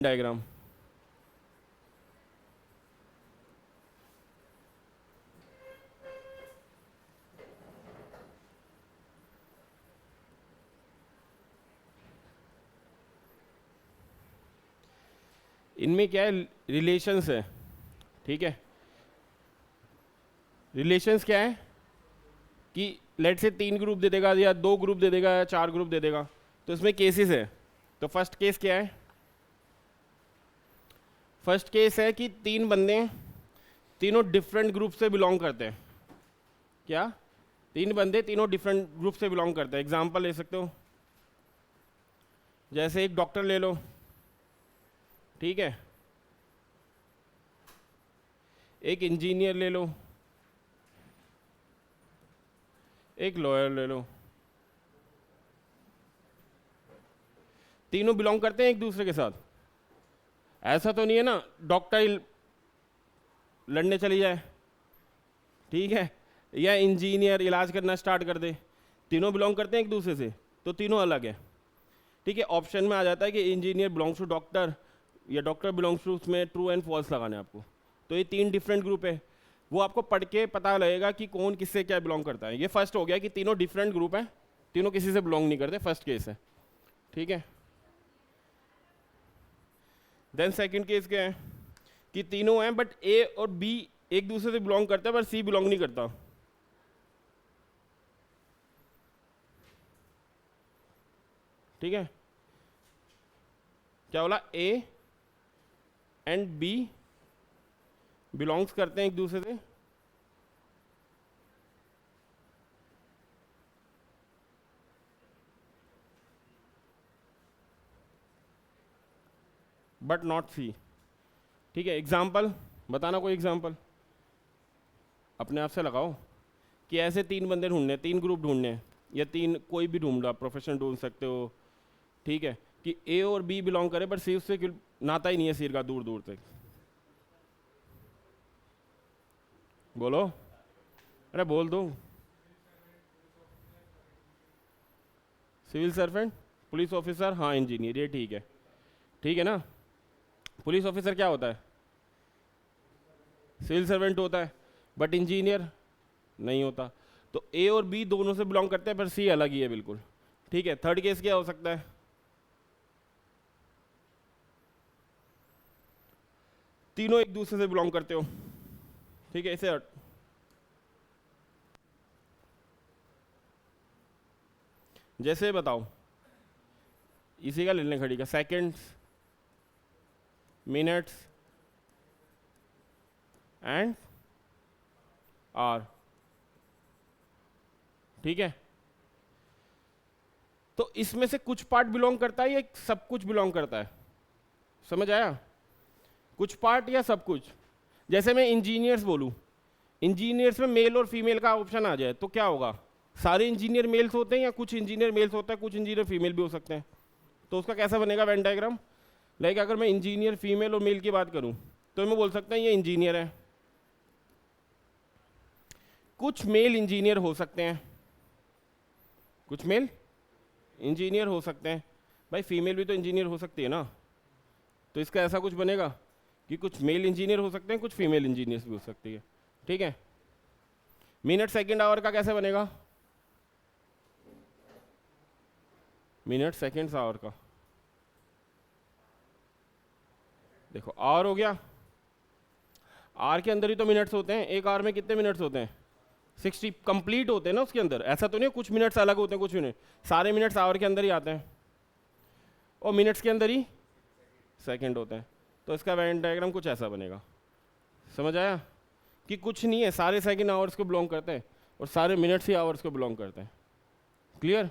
Diagram. इनमें क्या है, रिलेशंस है, ठीक है। रिलेशंस क्या है कि लेट से 3 ग्रुप दे देगा या 2 ग्रुप दे देगा या 4 ग्रुप दे देगा, तो इसमें केसेस है। तो फर्स्ट केस क्या है? फर्स्ट केस है कि 3 बंदे तीनों डिफरेंट ग्रुप से बिलोंग करते हैं। क्या? 3 बंदे तीनों डिफरेंट ग्रुप से बिलोंग करते हैं। एग्जांपल ले सकते हो, जैसे एक डॉक्टर ले लो, ठीक है, एक इंजीनियर ले लो, एक लॉयर ले लो। तीनों बिलोंग करते हैं एक दूसरे के साथ। ऐसा तो नहीं है ना डॉक्टर लड़ने चली जाए, ठीक है, या इंजीनियर इलाज करना स्टार्ट कर दे। तीनों बिलोंग करते हैं एक दूसरे से, तो तीनों अलग है, ठीक है। ऑप्शन में आ जाता है कि इंजीनियर बिलोंग्स टू डॉक्टर या डॉक्टर बिलोंग्स टू, उसमें ट्रू एंड फॉल्स लगाना है आपको। तो ये 3 डिफरेंट ग्रुप है, वो आपको पढ़ के पता लगेगा कि कौन किससे क्या बिलोंग करता है। ये फर्स्ट हो गया कि तीनों डिफरेंट ग्रुप हैं, तीनों किसी से बिलोंग नहीं करते, फर्स्ट केस है, ठीक है। देन सेकंड केस क्या है कि तीनों हैं बट ए और बी एक दूसरे से बिलोंग करते हैं पर सी बिलोंग नहीं करता। ठीक है, क्या बोला? ए एंड बी बिलोंग्स करते हैं एक दूसरे से, बट नॉट सी। ठीक है, एग्जाम्पल बताना, कोई एग्जाम्पल अपने आप से लगाओ कि ऐसे 3 बंदे ढूंढने, 3 ग्रुप ढूंढने, या 3 कोई भी ढूंढ लो, आप प्रोफेशन ढूंढ सकते हो, ठीक है, कि ए और बी बिलोंग करे पर सी उससे नाता ही नहीं है सिर का दूर दूर तक। बोलो, अरे बोल दो। सिविल सर्वेंट, पुलिस ऑफिसर, हाँ इंजीनियर, ये ठीक है, ठीक है ना। पुलिस ऑफिसर क्या होता है? सिविल सर्वेंट होता है, बट इंजीनियर नहीं होता। तो ए और बी दोनों से बिलोंग करते हैं पर सी अलग ही है बिल्कुल, ठीक है। थर्ड केस क्या हो सकता है? तीनों एक दूसरे से बिलोंग करते हो, ठीक है। इसे जैसे बताओ, इसी का ले लें खड़ी का, सेकेंड्स, मिनट्स एंड आर, ठीक है। तो इसमें से कुछ पार्ट बिलोंग करता है या सब कुछ बिलोंग करता है? समझ आया? कुछ पार्ट या सब कुछ। जैसे मैं इंजीनियर्स बोलूं, इंजीनियर्स में मेल और फीमेल का ऑप्शन आ जाए तो क्या होगा? सारे इंजीनियर मेल्स होते हैं या कुछ इंजीनियर मेल्स होता है, कुछ इंजीनियर फीमेल भी हो सकते हैं। तो उसका कैसा बनेगा वेन डायग्राम? लाइक अगर मैं इंजीनियर फीमेल और मेल की बात करूं तो मैं बोल सकता हूं ये इंजीनियर है। कुछ मेल इंजीनियर हो सकते हैं, कुछ मेल इंजीनियर हो सकते हैं, भाई फीमेल भी तो इंजीनियर हो सकती है ना। तो इसका ऐसा कुछ बनेगा कि कुछ मेल इंजीनियर हो सकते हैं, कुछ फीमेल इंजीनियर्स भी हो सकती है, ठीक है। मिनट सेकंड आवर का कैसे बनेगा? मिनट सेकंड्स आवर का, देखो आवर हो गया, आवर के अंदर ही तो मिनट्स होते हैं। एक आवर में कितने मिनट्स होते हैं? 60 कंप्लीट होते हैं ना उसके अंदर। ऐसा तो नहीं है कुछ मिनट्स अलग होते हैं, कुछ मिनट, सारे मिनट्स आवर के अंदर ही आते हैं और मिनट्स के अंदर ही सेकंड होते हैं। तो इसका वेन डायग्राम कुछ ऐसा बनेगा। समझ आया कि कुछ नहीं है, सारे सेकंड आवर्स को बिलोंग करते हैं और सारे मिनट्स ही आवर्स को बिलोंग करते हैं। क्लियर?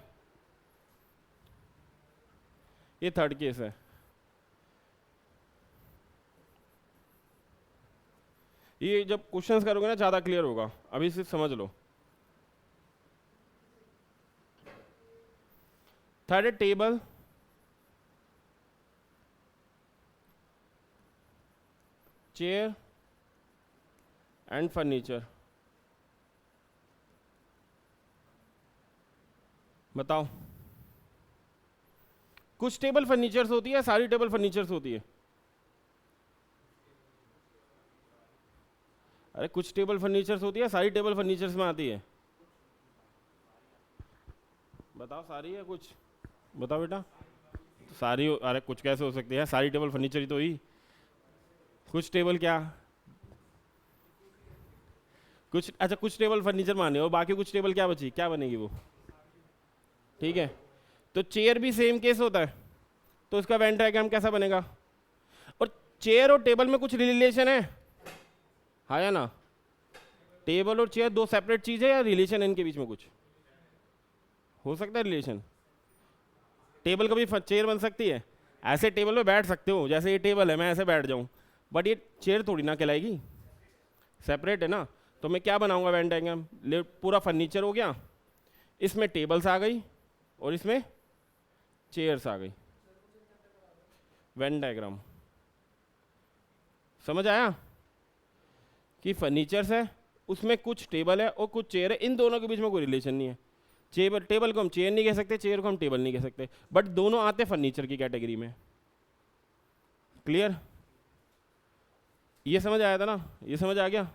ये थर्ड केस है। ये जब क्वेश्चंस करोगे ना ज़्यादा क्लियर होगा, अभी सिर्फ समझ लो। थर्ड है टेबल, चेयर एंड फर्नीचर। बताओ, कुछ टेबल फर्नीचर्स होती है, सारी टेबल फर्नीचर्स होती है? अरे कुछ टेबल फर्नीचर्स होती है, सारी टेबल फर्नीचर्स में आती है। बताओ सारी है कुछ, बताओ बेटा। सारी अरे कुछ कैसे हो सकती है, सारी टेबल फर्नीचर ही तो हुई। कुछ टेबल क्या, कुछ अच्छा कुछ टेबल फर्नीचर माने और बाकी कुछ टेबल क्या बची, क्या बनेगी वो। ठीक है, तो चेयर भी सेम केस होता है, तो उसका वेन डायग्राम कैसा बनेगा। और चेयर और टेबल में कुछ रिलेशन है, हाँ या ना। टेबल और चेयर दो सेपरेट चीज है या रिलेशन है इनके बीच में, कुछ हो सकता है रिलेशन। टेबल कभी चेयर बन सकती है, ऐसे टेबल पे बैठ सकते हो, जैसे ये टेबल है मैं ऐसे बैठ जाऊं, बट ये चेयर थोड़ी ना कहलाएगी, सेपरेट है ना। तो मैं क्या बनाऊंगा वेन डायग्राम, पूरा फर्नीचर हो गया, इसमें टेबल्स आ गई और इसमें चेयर्स आ गई, वेन डायग्राम। समझ आया कि फर्नीचर्स है, उसमें कुछ टेबल है और कुछ चेयर है, इन दोनों के बीच में कोई रिलेशन नहीं है। टेबल को हम चेयर नहीं कह सकते, चेयर को हम टेबल नहीं कह सकते, बट दोनों आते फर्नीचर की कैटेगरी में। क्लियर, ये समझ आया था ना, ये समझ आ गया।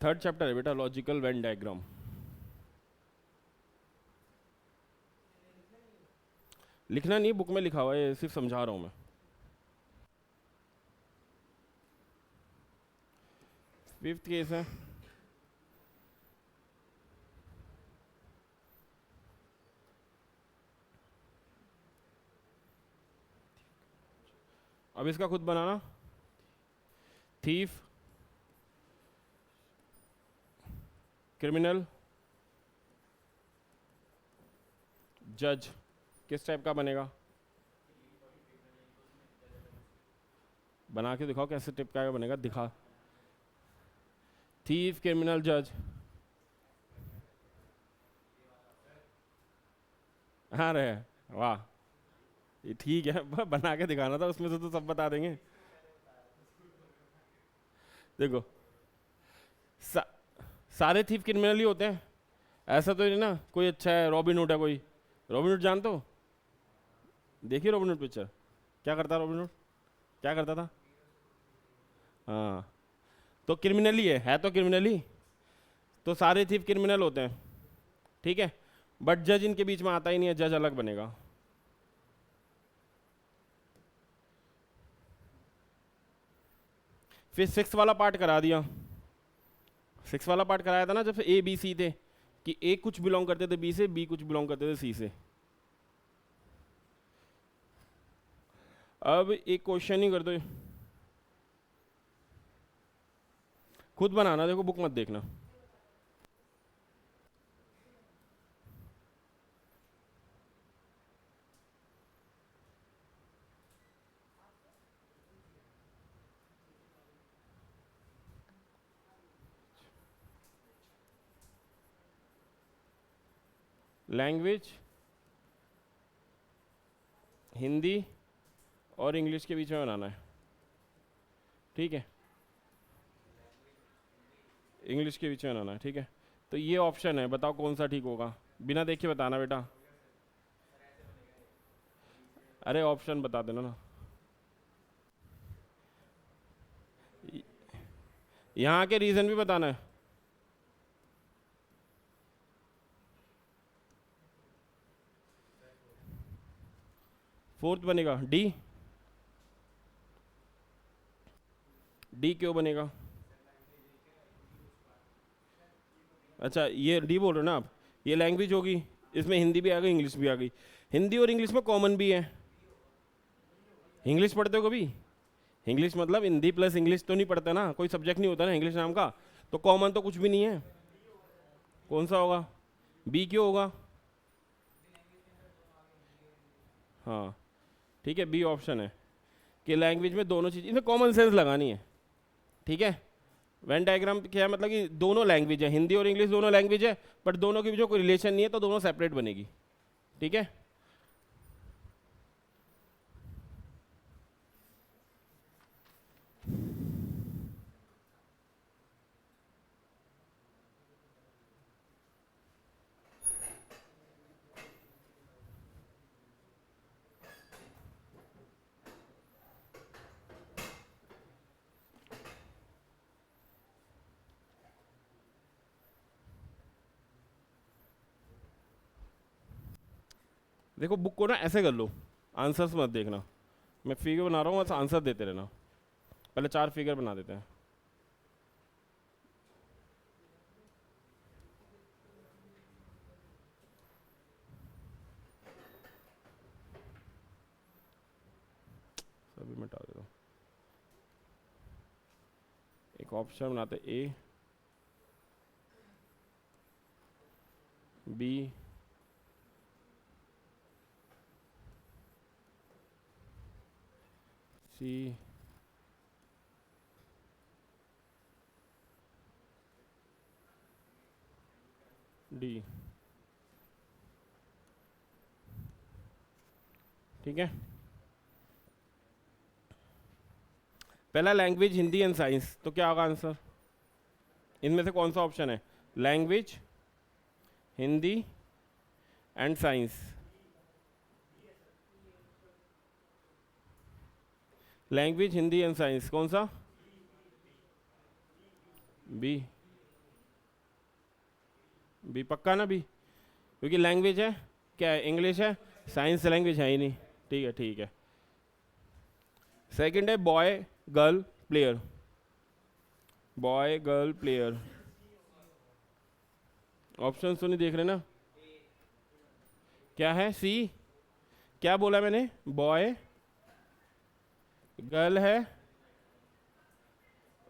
थर्ड चैप्टर है बेटा, लॉजिकल वेन डायग्राम। लिखना नहीं, बुक में लिखा हुआ है, सिर्फ समझा रहा हूं मैं। फिफ्थ केस है, अब इसका खुद बनाना। थीफ, क्रिमिनल, जज, किस टाइप का बनेगा, बना के दिखाओ कैसे टाइप का बनेगा, दिखा। थीफ, क्रिमिनल, जज। हाँ रे, वाह, ये ठीक है, बना के दिखाना था, उसमें से तो सब बता देंगे। देखो सा, सारे थीफ क्रिमिनल ही होते हैं, ऐसा तो नहीं ना कोई अच्छा है, रॉबिन हुड है कोई। रॉबिन हुड जानते हो, देखिए रॉबिन हुड पिक्चर, क्या करता रॉबिन हुड, क्या करता था। हाँ, तो क्रिमिनल ही है तो क्रिमिनल ही, तो सारे थीफ क्रिमिनल होते हैं, ठीक है। बट जज इनके बीच में आता ही नहीं है, जज अलग बनेगा। फिर सिक्स वाला पार्ट करा दिया, सिक्स वाला पार्ट कराया था ना जब ए बी सी थे, कि ए कुछ बिलोंग करते थे बी से, बी कुछ बिलोंग करते थे सी से। अब एक क्वेश्चन ही कर दो, खुद बनाना, देखो बुक मत देखना। लैंग्वेज हिंदी और इंग्लिश के बीच में बनाना है, ठीक है, इंग्लिश के बीच में बनाना है, ठीक है। तो ये ऑप्शन है, बताओ कौन सा ठीक होगा, बिना देखे बताना बेटा। अरे ऑप्शन बता देना ना, यहाँ के रीजन भी बताना है। फोर्थ बनेगा डी, डी क्यों बनेगा। अच्छा ये डी बोल रहे हो ना आप, ये लैंग्वेज होगी, इसमें हिंदी भी आ गई इंग्लिश भी आ गई, हिंदी और इंग्लिश में कॉमन भी है। इंग्लिश पढ़ते हो कभी, इंग्लिश मतलब हिंदी प्लस इंग्लिश तो नहीं पढ़ते ना, कोई सब्जेक्ट नहीं होता ना इंग्लिश नाम का, तो कॉमन तो कुछ भी नहीं है। कौन सा होगा, बी क्यों होगा। हाँ ठीक है, बी ऑप्शन है कि लैंग्वेज में दोनों चीज़, इसमें कॉमन सेंस लगानी है, ठीक है। वेन डायग्राम क्या है, मतलब कि दोनों लैंग्वेज है, हिंदी और इंग्लिश दोनों लैंग्वेज है, बट दोनों के बीच में कोई रिलेशन नहीं है, तो दोनों सेपरेट बनेगी, ठीक है। देखो बुक को ना ऐसे कर लो, आंसर्स मत देखना, मैं फिगर बना रहा हूँ, बस आंसर देते रहना। पहले 4 फिगर बना देते हैं। सभी मिटा देता हूँ। एक ऑप्शन बनाते, ए बी सी डी। ठीक है, पहला लैंग्वेज हिंदी एंड साइंस, तो क्या होगा आंसर? इनमें से कौन सा ऑप्शन है? Language Hindi and science. Language Hindi and science कौन सा? बी। बी पक्का ना? बी, क्योंकि लैंग्वेज है क्या है? इंग्लिश है, साइंस लैंग्वेज है ही नहीं। ठीक है ठीक है। सेकंड है boy girl player. Boy girl player, option तो नहीं देख रहे ना? क्या है? सी। क्या बोला मैंने? बॉय गर्ल है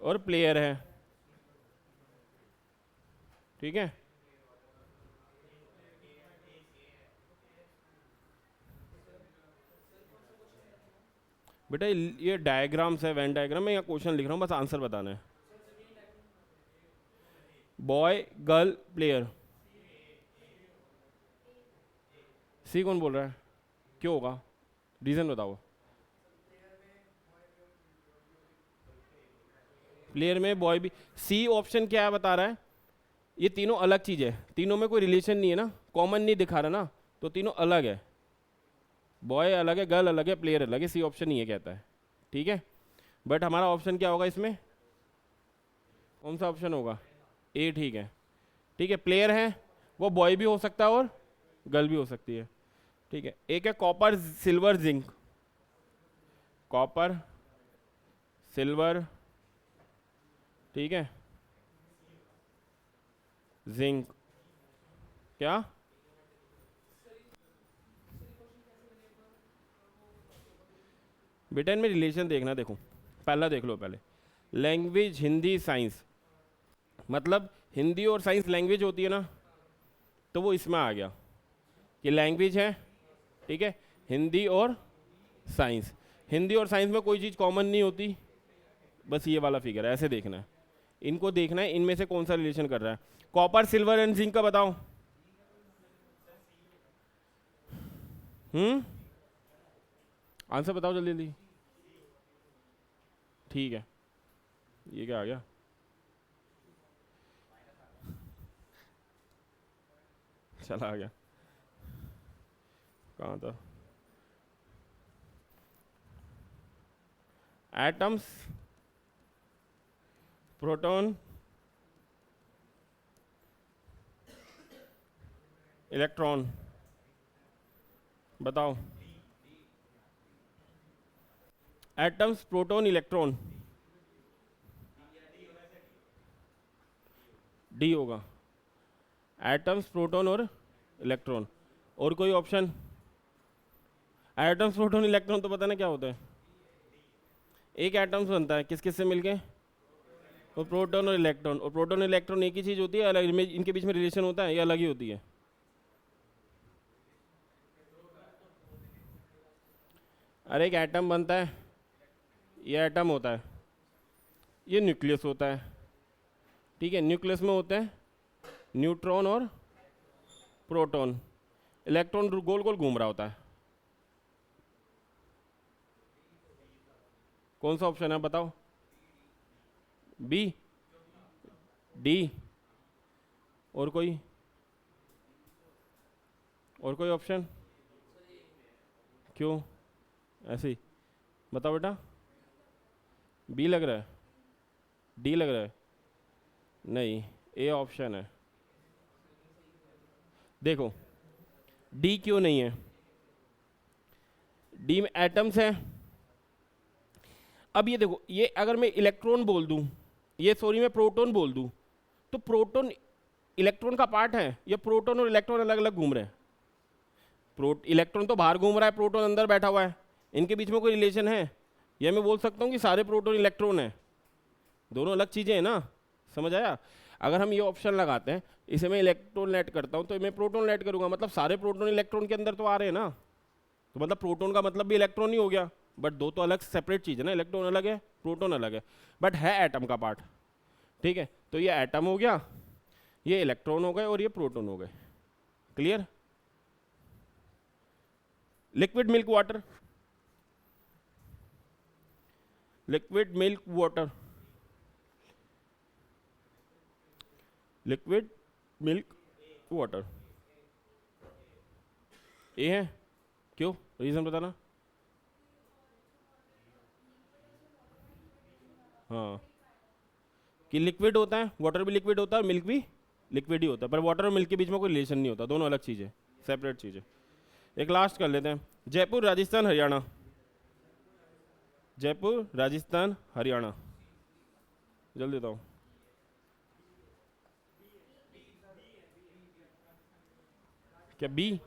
और प्लेयर है। ठीक है, बेटा ये डायग्राम्स है, वेन डायग्राम। मैं यहाँ क्वेश्चन लिख रहा हूँ, बस आंसर बताना है। बॉय गर्ल प्लेयर, सी कौन बोल रहा है? क्यों होगा? रीजन बताओ। प्लेयर में बॉय भी, सी ऑप्शन क्या है बता रहा है? ये तीनों अलग चीज है, तीनों में कोई रिलेशन नहीं है ना, कॉमन नहीं दिखा रहा ना, तो तीनों अलग है। बॉय अलग है, गर्ल अलग है, प्लेयर अलग है, सी ऑप्शन नहीं है कहता है। ठीक है, बट हमारा ऑप्शन क्या होगा इसमें? कौन सा ऑप्शन होगा? ए। ठीक है ठीक है, प्लेयर है, वो बॉय भी हो सकता है और गर्ल भी हो सकती है। ठीक है, एक है copper silver zinc. Copper silver, ठीक है, जिंक। क्या? बेटा इनमें रिलेशन देखना, देखो पहला देख लो पहले। लैंग्वेज हिंदी साइंस, मतलब हिंदी और साइंस लैंग्वेज होती है ना, तो वो इसमें आ गया कि लैंग्वेज है। ठीक है, हिंदी और साइंस, हिंदी और साइंस में कोई चीज़ कॉमन नहीं होती, बस ये वाला फिगर है, ऐसे देखना है। इनको देखना है इनमें से कौन सा रिलेशन कर रहा है। कॉपर सिल्वर एंड जिंक का बताओ। आंसर बताओ जल्दी जल्दी। ठीक है, ये क्या आ गया? चला आ गया, कहाँ था? एटम्स, प्रोटॉन, इलेक्ट्रॉन, बताओ। एटम्स, प्रोटॉन, इलेक्ट्रॉन, डी होगा। एटम्स, प्रोटॉन और इलेक्ट्रॉन। और कोई ऑप्शन? एटम्स, प्रोटॉन, इलेक्ट्रॉन तो पता ना क्या होता है? एक एटम्स बनता है किस किस से मिलके? और प्रोटॉन और इलेक्ट्रॉन, और प्रोटॉन और इलेक्ट्रॉन एक ही चीज़ होती है, अलग इनके बीच में रिलेशन होता है या अलग ही होती है? अरे एक एटम बनता है, ये एटम होता है, ये न्यूक्लियस होता है। ठीक है, न्यूक्लियस में होते हैं न्यूट्रॉन और प्रोटॉन, इलेक्ट्रॉन गोल गोल घूम रहा होता है। कौन सा ऑप्शन है बताओ? बी, डी, और कोई? और कोई ऑप्शन? क्यों ऐसे ही? बताओ बेटा। बी लग रहा है? डी लग रहा है? नहीं, ए ऑप्शन है। देखो डी क्यों नहीं है? डी में एटम्स है। अब ये देखो, ये अगर मैं इलेक्ट्रॉन बोल दूं, ये सॉरी मैं प्रोटॉन बोल दूं, तो प्रोटॉन इलेक्ट्रॉन का पार्ट है या प्रोटॉन और इलेक्ट्रॉन अलग अलग घूम रहे हैं? इलेक्ट्रॉन तो बाहर घूम रहा है, प्रोटॉन अंदर बैठा हुआ है, इनके बीच में कोई रिलेशन है? या मैं बोल सकता हूँ कि सारे प्रोटॉन इलेक्ट्रॉन है? दोनों अलग चीज़ें हैं ना, समझ आया? अगर हम ये ऑप्शन लगाते हैं, इसे मैं इलेक्ट्रॉन लेट करता हूँ तो मैं प्रोटॉन लेट करूँगा, मतलब सारे प्रोटॉन इलेक्ट्रॉन के अंदर तो आ रहे हैं ना, तो मतलब प्रोटॉन का मतलब भी इलेक्ट्रॉन ही हो गया। बट दो तो अलग सेपरेट चीज़ है ना, इलेक्ट्रॉन अलग है, प्रोटॉन अलग है, बट है एटम का पार्ट। ठीक है, तो ये एटम हो गया, ये इलेक्ट्रॉन हो गए और ये प्रोटॉन हो गए। Clear? Liquid milk water, liquid milk water, liquid milk water A है। क्यों? रीजन बताना। हाँ, कि लिक्विड होता है, वाटर भी लिक्विड होता है और मिल्क भी लिक्विड ही होता है, पर वाटर और मिल्क के बीच में कोई रिलेशन नहीं होता, दोनों अलग चीज़ें, सेपरेट चीज़ें। एक लास्ट कर लेते हैं, जयपुर राजस्थान हरियाणा, जयपुर राजस्थान हरियाणा, जल्दी बताओ। क्या बी?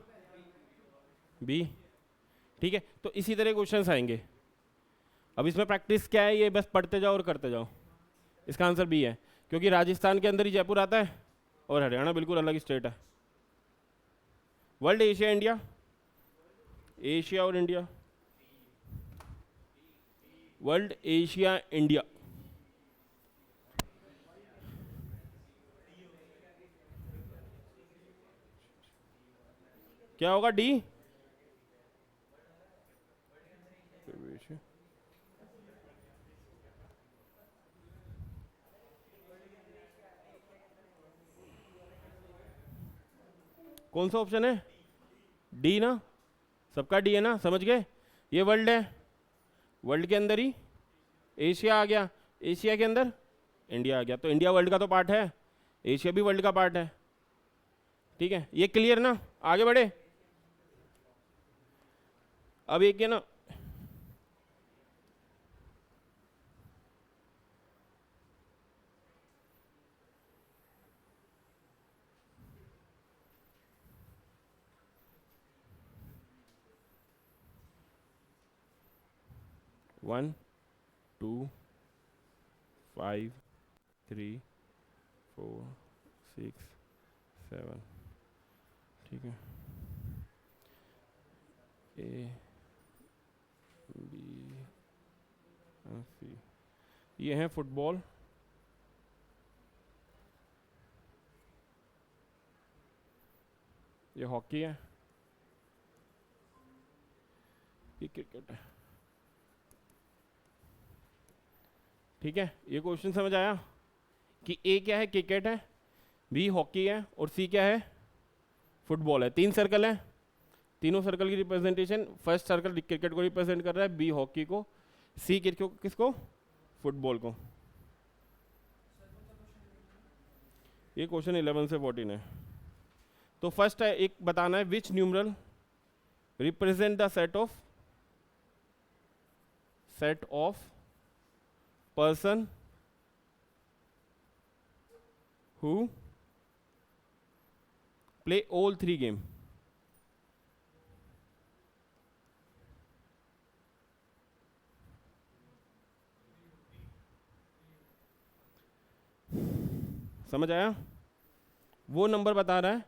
बी? ठीक है, तो इसी तरह क्वेश्चंस आएंगे। अब इसमें प्रैक्टिस क्या है, ये बस पढ़ते जाओ और करते जाओ। इसका आंसर बी है, क्योंकि राजस्थान के अंदर ही जयपुर आता है और हरियाणा बिल्कुल अलग स्टेट है। वर्ल्ड, एशिया, इंडिया, एशिया और इंडिया, वर्ल्ड, एशिया, इंडिया, क्या होगा? डी? कौन सा ऑप्शन है? डी ना, सबका डी है ना, समझ गए? ये वर्ल्ड है, वर्ल्ड के अंदर ही एशिया आ गया, एशिया के अंदर इंडिया आ गया, तो इंडिया वर्ल्ड का तो पार्ट है, एशिया भी वर्ल्ड का पार्ट है। ठीक है, ये क्लियर ना? आगे बढ़े। अब एक है ना, वन, टू, 5, 3, 4, 6, 7, ठीक है, ए, बी, सी, ये है फुटबॉल, ये हॉकी है, ये क्रिकेट है। ठीक है, ये क्वेश्चन समझ आया कि ए क्या है? क्रिकेट है, बी हॉकी है और सी क्या है? फुटबॉल है। 3 सर्कल है, तीनों सर्कल की रिप्रेजेंटेशन, फर्स्ट सर्कल क्रिकेट को रिप्रेजेंट कर रहा है, बी हॉकी को, सी किसको? फुटबॉल को। ये क्वेश्चन 11 से 14 है। तो फर्स्ट है, एक बताना है, which numeral represent the set of person who play all 3 game। समझ आया? वो नंबर बता रहा है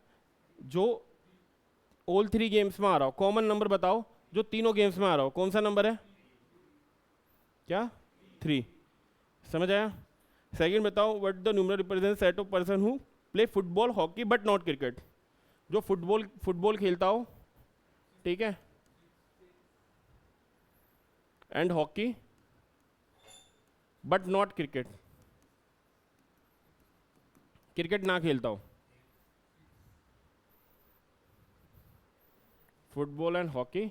जो ऑल 3 गेम्स में आ रहा हो, कॉमन नंबर बताओ जो तीनों गेम्स में आ रहा हो, कौन सा नंबर है? क्या? 3। समझ आया? सेकंड बताओ, what the numeral represent set of person who play football hockey but not cricket, जो फुटबॉल खेलता हो, ठीक है, and hockey but not cricket, cricket ना खेलता हो। फुटबॉल एंड हॉकी,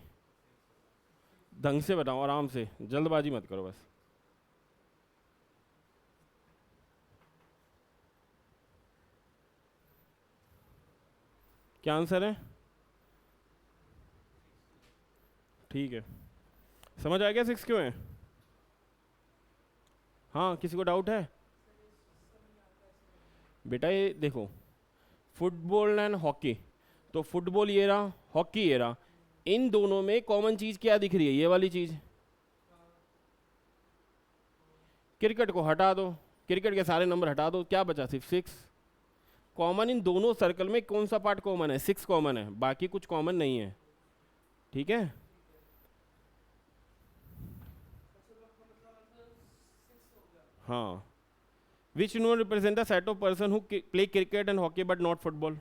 ढंग से बताओ, आराम से, जल्दबाजी मत करो बस। क्या आंसर है? ठीक है। समझ आ गया 6 क्यों है? हाँ, किसी को डाउट है? बेटा ये देखो, फुटबॉल एंड हॉकी, तो फुटबॉल ये रहा, हॉकी ये रहा, इन दोनों में कॉमन चीज क्या दिख रही है? ये वाली चीज। क्रिकेट को हटा दो, क्रिकेट के सारे नंबर हटा दो, क्या बचा? सिर्फ 6 कॉमन। इन दोनों सर्कल में कौन सा पार्ट कॉमन है? 6 कॉमन है, बाकी कुछ कॉमन नहीं है। ठीक है, हाँ। Which no represent the set of person who play cricket and hockey but not football.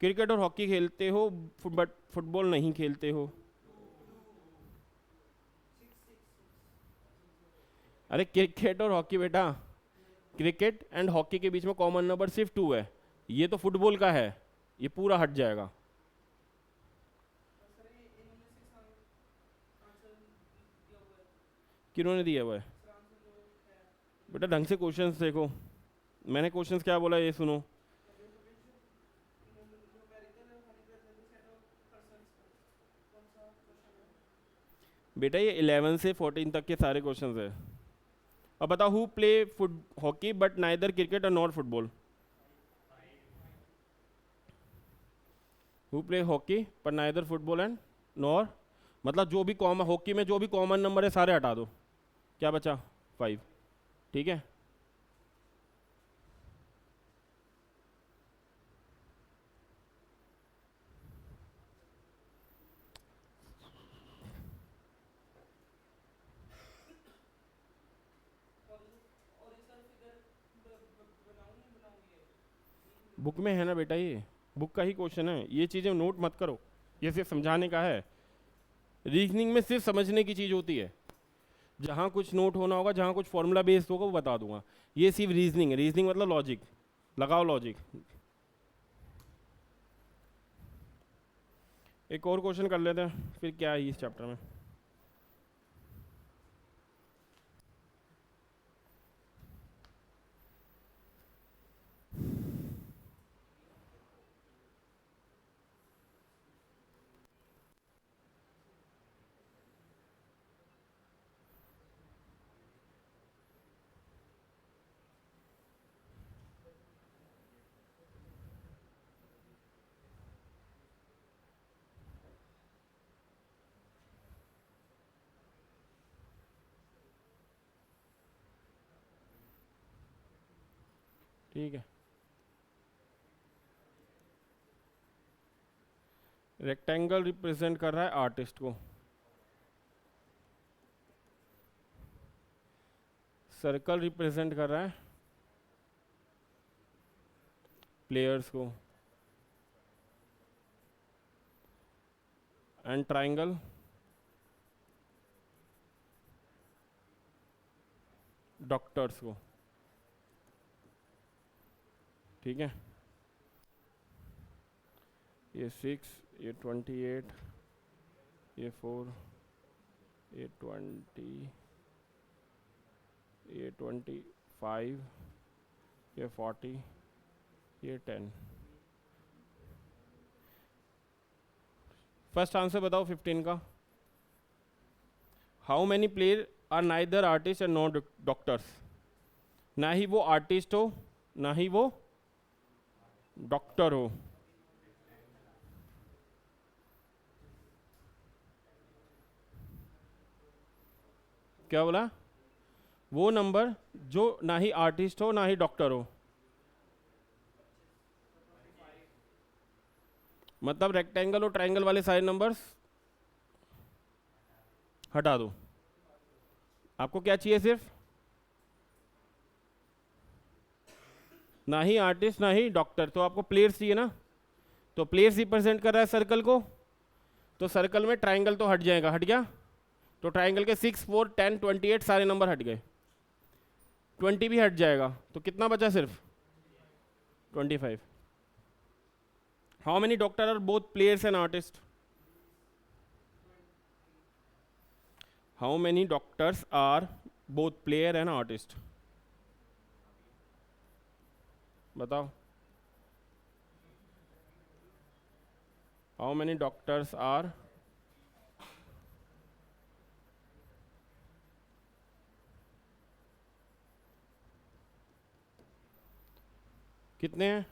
Cricket और हॉकी खेलते हो बट फुटबॉल नहीं खेलते हो। अरे क्रिकेट और हॉकी बेटा, क्रिकेट एंड हॉकी के बीच में कॉमन नंबर सिर्फ 2 है, ये तो फुटबॉल का है, ये पूरा हट जाएगा। किन्होंने दिया हुआ है? बेटा ढंग से क्वेश्चंस देखो, मैंने क्वेश्चंस क्या बोला ये सुनो। बेटा ये 11 से 14 तक के सारे क्वेश्चंस है। अब बताओ, who play foot hockey but neither cricket और not football. Who play hockey but neither football and nor, मतलब जो भी कॉमन, हॉकी में जो भी कॉमन नंबर है सारे हटा दो, क्या बचा? 5। ठीक है, बुक में है ना बेटा, ये बुक का ही क्वेश्चन है, ये चीज़ें नोट मत करो, ये सिर्फ समझाने का है। रीजनिंग में सिर्फ समझने की चीज़ होती है, जहाँ कुछ नोट होना होगा, जहाँ कुछ फॉर्मूला बेस्ड होगा वो बता दूंगा। ये सिर्फ रीजनिंग है, रीजनिंग मतलब लॉजिक, लगाओ लॉजिक। एक और क्वेश्चन कर लेते हैं, फिर क्या है इस चैप्टर में। ठीक है, रेक्टेंगल रिप्रेजेंट कर रहा है आर्टिस्ट को, सर्कल रिप्रेजेंट कर रहा है प्लेयर्स को, एंड ट्राइंगल डॉक्टर्स को। ठीक है, ये 6, ये 28, ये 4, ये 20, ये 25, ये 40, ये 10। फर्स्ट आंसर बताओ 15 का। How many player are neither artist and not doctors. ना ही वो आर्टिस्ट हो, ना ही वो डॉक्टर हो। क्या बोला? वो नंबर जो ना ही आर्टिस्ट हो ना ही डॉक्टर हो, मतलब रेक्टेंगल और ट्रायंगल वाले सारे नंबर्स हटा दो। आपको क्या चाहिए? सिर्फ ना ही आर्टिस्ट ना ही डॉक्टर, तो आपको प्लेयर्स चाहिए ना, तो प्लेयर्स रिप्रेजेंट कर रहा है सर्कल को, तो सर्कल में ट्रायंगल तो हट जाएगा, हट गया, तो ट्रायंगल के 6, 4, 10, 28 सारे नंबर हट गए, 20 भी हट जाएगा, तो कितना बचा? सिर्फ 25। How many doctor are both players and artist? How many doctors are both player and artist? बताओ, हाउ मेनी डॉक्टर्स आर कितने हैं?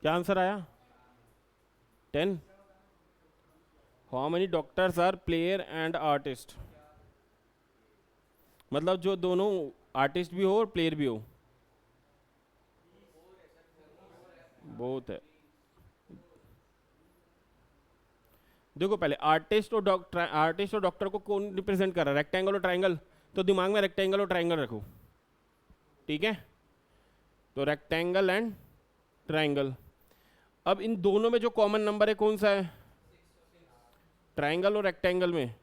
क्या आंसर आया? 10। How many doctors are player and artist? मतलब जो दोनों आर्टिस्ट भी हो और प्लेयर भी हो। बहुत है। देखो पहले आर्टिस्ट और डॉक्टर को कौन रिप्रेजेंट कर रहा है, रेक्टेंगल और ट्राइंगल? तो दिमाग में रेक्टेंगल और ट्राइंगल रखो, ठीक है? तो रेक्टेंगल एंड ट्राइंगल। अब इन दोनों में जो कॉमन नंबर है कौन सा है? ट्राइंगल और रेक्टेंगल में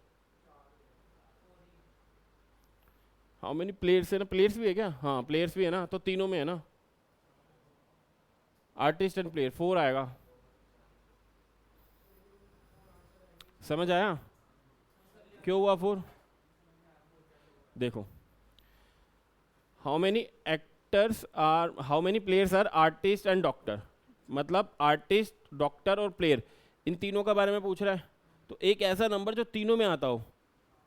हाउ मेनी प्लेयर्स है ना? प्लेयर्स भी है क्या? हाँ प्लेयर्स भी है ना, तो तीनों में है ना, आर्टिस्ट एंड प्लेयर 4 आएगा। समझ आया क्यों हुआ 4? देखो how many players are artist and doctor, मतलब आर्टिस्ट, डॉक्टर और प्लेयर, इन तीनों का बारे में पूछ रहा है। तो एक ऐसा नंबर जो तीनों में आता हो,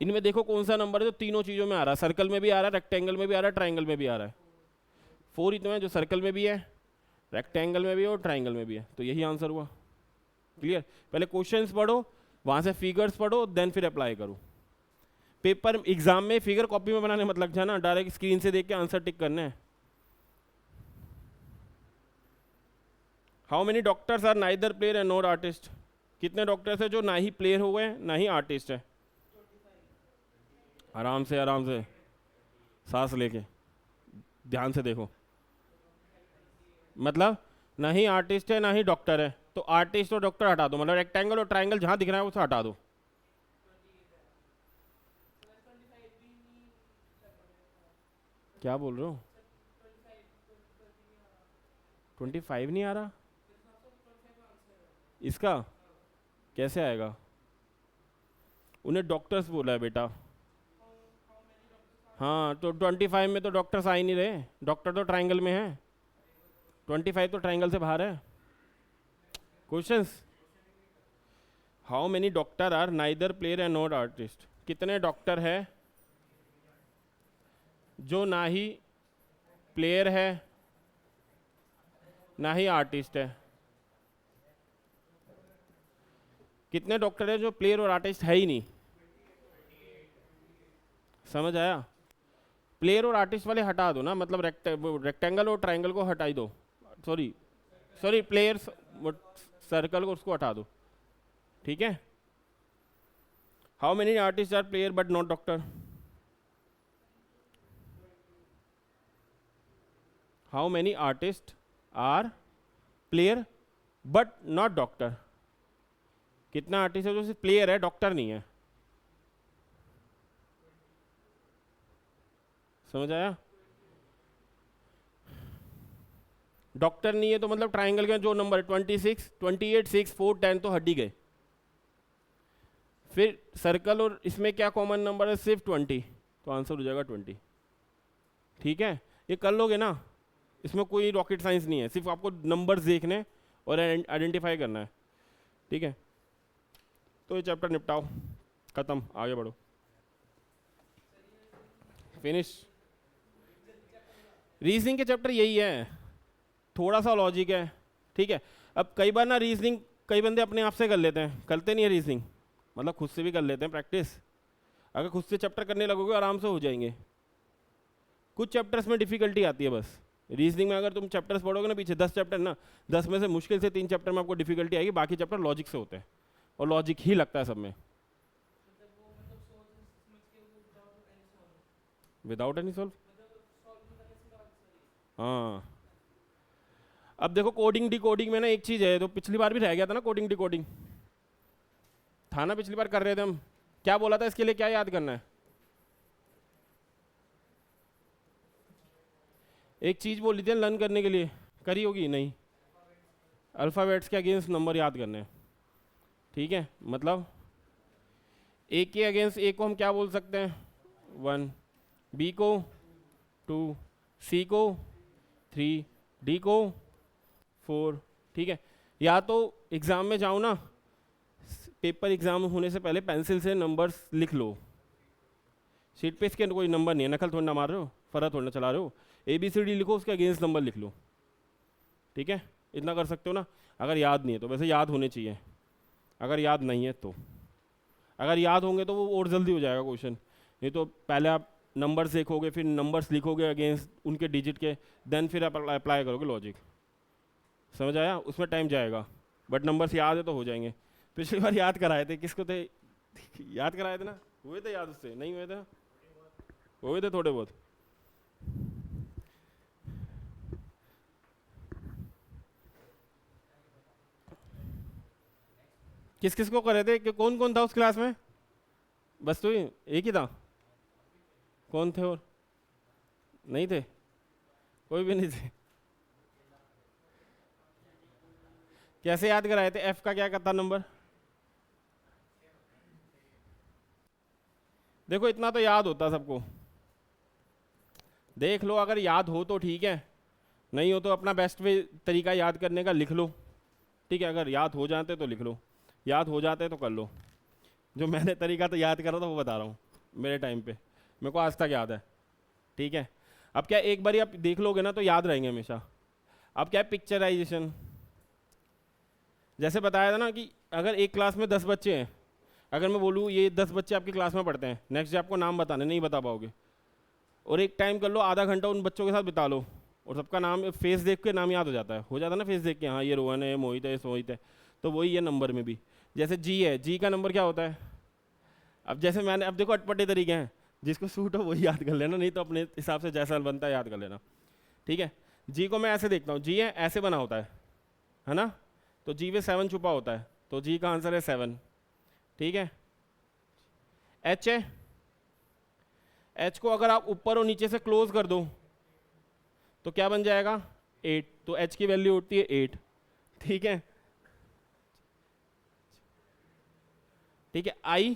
इनमें देखो कौन सा नंबर है जो तीनों चीज़ों में आ रहा है, सर्कल में भी आ रहा है, रेक्टेंगल में भी आ रहा है, ट्राइंगल में भी आ रहा है। 4 इतना है जो सर्कल में भी है, रेक्टेंगल में भी है और ट्राइंगल में भी है, तो यही आंसर हुआ। क्लियर? पहले क्वेश्चंस पढ़ो, वहाँ से फिगर्स पढ़ो, देन फिर अप्लाई करो। पेपर एग्जाम में फिगर कॉपी में बनाने मत लग जाना, डायरेक्ट स्क्रीन से देख के आंसर टिक करना है। How many doctors are neither player and not artist? कितने डॉक्टर्स हैं जो ना ही प्लेयर हो गए ना ही आर्टिस्ट है? आराम से सांस लेके ध्यान से देखो। मतलब ना ही आर्टिस्ट है ना ही डॉक्टर है, तो आर्टिस्ट और डॉक्टर हटा दो, मतलब रेक्टेंगल और ट्राइंगल जहां दिख रहा है उसे हटा दो। क्या बोल रहे हो? 25 नहीं आ रहा? इसका कैसे आएगा? उन्हें डॉक्टर्स बोला है बेटा। हाँ तो 25 में तो डॉक्टर्स आ ही नहीं रहे, डॉक्टर तो ट्राइंगल में है, 25 तो ट्राइंगल से बाहर है। Questions, how many doctor are neither player and not artist? कितने डॉक्टर है जो ना ही प्लेयर है ना ही आर्टिस्ट है? कितने डॉक्टर है जो प्लेयर और आर्टिस्ट है ही नहीं? समझ आया? प्लेयर और आर्टिस्ट वाले हटा दो ना, मतलब रेक्टेंगल और ट्राइंगल को हटा ही दो, सॉरी प्लेयर सर्कल को उसको हटा दो, ठीक है? How many artist are player but not doctor? How many artist are player but not doctor? कितना आर्टिस्ट है जो सिर्फ प्लेयर है, डॉक्टर नहीं है? समझ आया? डॉक्टर नहीं है तो मतलब ट्राइंगल का जो नंबर है 26, 28, 6, 4, 10 तो हट ही गए। फिर सर्कल और इसमें क्या कॉमन नंबर है? सिर्फ 20, तो आंसर हो जाएगा 20। ठीक है, ये कर लोगे ना, इसमें कोई रॉकेट साइंस नहीं है, सिर्फ आपको नंबर्स देखने और आइडेंटिफाई करना है। ठीक है, तो ये चैप्टर निपटाओ, खत्म, आगे बढ़ो, फिनिश। रीजनिंग के चैप्टर यही है, थोड़ा सा लॉजिक है। ठीक है, अब कई बार ना रीजनिंग कई बंदे अपने आप से कर लेते हैं, करते नहीं है रीजनिंग, मतलब खुद से भी कर लेते हैं प्रैक्टिस। अगर खुद से चैप्टर करने लगोगे आराम से हो जाएंगे। कुछ चैप्टर्स में डिफिकल्टी आती है बस। रीजनिंग में अगर तुम चैप्टर्स पढ़ोगे ना, पीछे 10 चैप्टर ना, 10 में से मुश्किल से 3 चैप्टर में आपको डिफिकल्टी आएगी, बाकी चैप्टर लॉजिक से होते हैं और लॉजिक ही लगता है सब में। विदाउट एनी सॉल्व, हाँ। अब देखो कोडिंग डिकोडिंग में ना एक चीज़ है, तो पिछली बार भी रह गया था ना, कोडिंग डिकोडिंग था ना, पिछली बार कर रहे थे हम। क्या बोला था इसके लिए, क्या याद करना है? एक चीज़ बोली थी लर्न करने के लिए, करी होगी नहीं? अल्फ़ाबेट्स के अगेंस्ट नंबर याद करने हैं। ठीक है, मतलब ए के अगेंस्ट ए को हम क्या बोल सकते हैं? 1, बी को 2, सी को 3, डी को 4। ठीक है, या तो एग्ज़ाम में जाओ ना, पेपर एग्ज़ाम होने से पहले पेंसिल से नंबर्स लिख लो, शीट पे इसके कोई नंबर नहीं है, नकल थोड़ी ना मार रहे हो, फर्रा थोड़ी ना चला रहे हो, ABCD लिखो, उसके अगेंस्ट नंबर लिख लो। ठीक है, इतना कर सकते हो ना, अगर याद नहीं है तो। वैसे याद होने चाहिए, अगर याद नहीं है तो, अगर याद होंगे तो वो और जल्दी हो जाएगा क्वेश्चन। नहीं तो पहले आप नंबर्स देखोगे, फिर नंबर्स लिखोगे अगेंस्ट उनके डिजिट के, देन फिर आप अप्लाई करोगे लॉजिक। समझ आया, उसमें टाइम जाएगा, बट नंबर्स याद है तो हो जाएंगे। पिछली बार याद कराए थे, किसको थे याद कराए थे ना, हुए थे याद, उससे नहीं हुए थे ना, हुए थे थोड़े बहुत। किस किस को करे थे, कि कौन कौन था उस क्लास में? बस तू ही एक ही था? कौन थे और नहीं थे? कोई भी नहीं थे? कैसे याद कराए थे? एफ का क्या करता नंबर? देखो इतना तो याद होता सबको, देख लो, अगर याद हो तो ठीक है, नहीं हो तो अपना बेस्ट वे तरीका याद करने का लिख लो। ठीक है, अगर याद हो जाते तो लिख लो, याद हो जाते तो कर लो। जो मैंने तरीका तो याद करा था वो बता रहा हूँ, मेरे टाइम पे मेरे को आज तक याद है। ठीक है, अब क्या एक बार आप देख लोगे ना तो याद रहेंगे हमेशा। अब क्या है, पिक्चराइजेशन। जैसे बताया था ना कि अगर एक क्लास में 10 बच्चे हैं, अगर मैं बोलूँ ये 10 बच्चे आपकी क्लास में पढ़ते हैं, नेक्स्ट डे आपको नाम बताने नहीं बता पाओगे, और एक टाइम कर लो आधा घंटा उन बच्चों के साथ बिता लो, और सबका नाम फेस देख के नाम याद हो जाता है ना फेस देख के, हाँ ये रोहन है, ये मोहित है, ये सोहित है। तो वही है नंबर में भी। जैसे जी है, जी का नंबर क्या होता है? अब जैसे मैंने, अब देखो अटपटे तरीके हैं, जिसको सूट हो वही याद कर लेना, नहीं तो अपने हिसाब से जैसा बनता है याद कर लेना। ठीक है, जी को मैं ऐसे देखता हूँ, जी है ऐसे बना होता है ना, तो जी में 7 छुपा होता है, तो जी का आंसर है 7। ठीक है, एच है, एच को अगर आप ऊपर और नीचे से क्लोज कर दो तो क्या बन जाएगा? 8, तो एच की वैल्यू होती है 8। ठीक है, ठीक है, आई,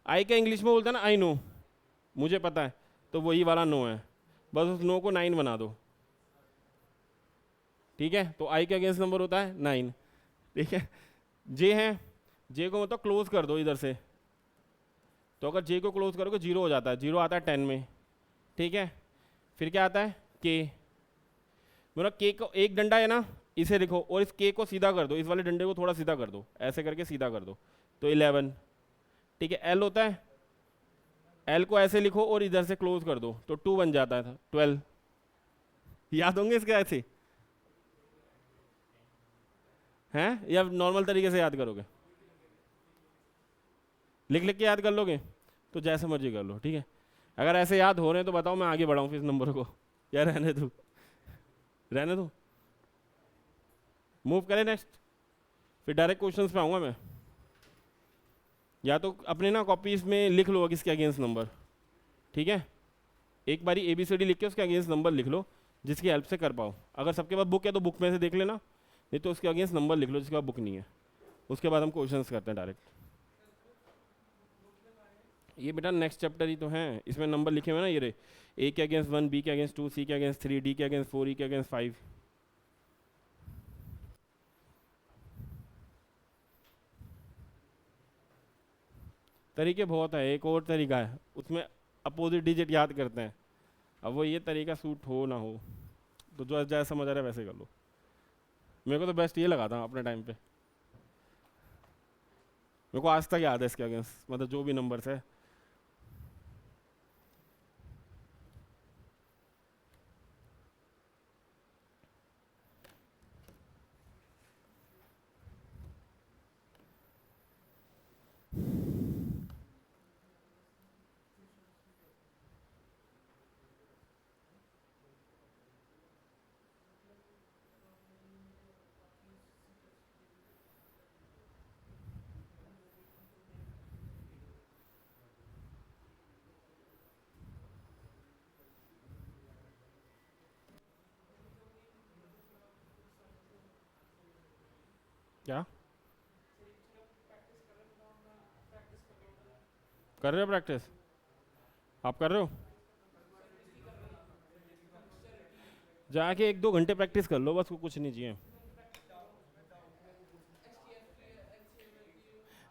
आई का इंग्लिश में बोलता है ना आई नो, मुझे पता है, तो वही वाला नो है, बस उस नो को 9 बना दो। ठीक है, तो आई के अगेंस्ट नंबर होता है 9। ठीक है, जे है, जे को मतलब क्लोज कर दो इधर से, तो अगर जे को क्लोज करोगे 0 हो जाता है, 0 आता है 10 में। ठीक है, फिर क्या आता है? के, मतलब के को एक डंडा है ना, इसे लिखो और इस के को सीधा कर दो, इस वाले डंडे को थोड़ा सीधा कर दो, ऐसे करके सीधा कर दो, तो 11। ठीक है, एल होता है, एल को ऐसे लिखो और इधर से क्लोज कर दो, तो 2 बन जाता है, 12। याद होंगे इसके ऐसे हैं, या नॉर्मल तरीके से याद करोगे? लिख लिख के याद कर लोगे, तो जैसे मर्जी कर लो। ठीक है, अगर ऐसे याद हो रहे हैं तो बताओ, मैं आगे बढ़ाऊँ फिर इस नंबर को, या रहने दूँ? रहने दूँ, मूव करें नेक्स्ट, फिर डायरेक्ट क्वेश्चंस पे आऊँगा मैं। या तो अपने ना कॉपीज में लिख लो इसके अगेंस्ट नंबर। ठीक है, एक बारी ABCD लिख के उसके अगेंस्ट नंबर लिख लो, जिसकी हेल्प से कर पाओ। अगर सबके पास बुक है तो बुक में से देख लेना, नहीं तो उसके अगेंस्ट नंबर लिख लो जिसके पास बुक नहीं है। उसके बाद हम क्वेश्चंस करते हैं डायरेक्ट। ये बेटा नेक्स्ट चैप्टर ही तो है, इसमें नंबर लिखे हुए ना, ये रहे, ए के अगेंस्ट 1, बी के अगेंस्ट 2, सी के अगेंस्ट 3, डी के अगेंस्ट 4, ई के अगेंस्ट 5। तरीके बहुत है, एक और तरीका है उसमें अपोजिट डिजिट याद करते हैं। अब वो ये तरीका सूट हो ना हो, तो जो जैसा समझ आ रहा है वैसे कर लो। मेरे को तो बेस्ट ये लगा था अपने टाइम पे, मेरे को आज तक याद है इसके अगेंस्ट, मतलब जो भी नंबर्स है। क्या कर रहे हो प्रैक्टिस? आप कर रहे हो? जाके 1-2 घंटे प्रैक्टिस कर लो बस, को कुछ नहीं चाहिए।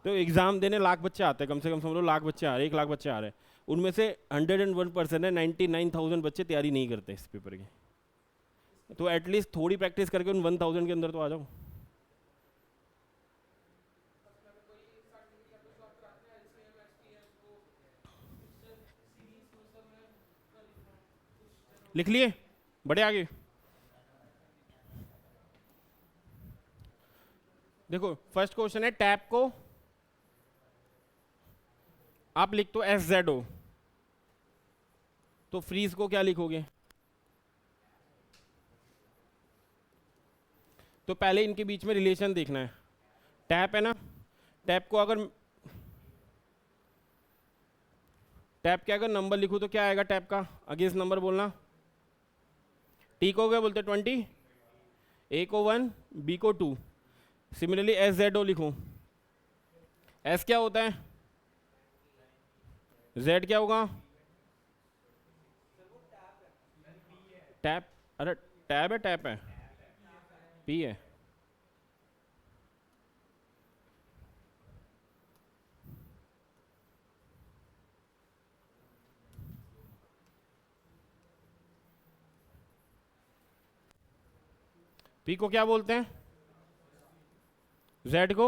तो एग्जाम देने लाख बच्चे आते हैं, कम से कम समझ लो लाख बच्चे आ रहे हैं, 1 लाख बच्चे आ रहे हैं, उनमें से 101% है, 99,000 बच्चे तैयारी नहीं करते इस पेपर की। तो एटलीस्ट थोड़ी प्रैक्टिस करके उन 1,000 के अंदर तो आ जाओ। लिख लिए? बड़े आगे देखो, फर्स्ट क्वेश्चन है टैप को आप लिख तो एस जेड ओ, तो फ्रीज को क्या लिखोगे? तो पहले इनके बीच में रिलेशन देखना है। टैप है ना, टैप को अगर टैप के अगर नंबर लिखूं तो क्या आएगा टैप का? अगेंस्ट नंबर बोलना। टी को क्या बोलते? 20, ए को 1, बी को 2। सिमिलरली एस जेड ओ लिखूं, एस क्या होता है, जेड क्या होगा? टैप, अरे टैब है, टैप है, पी है। पी को क्या बोलते हैं? जेड को?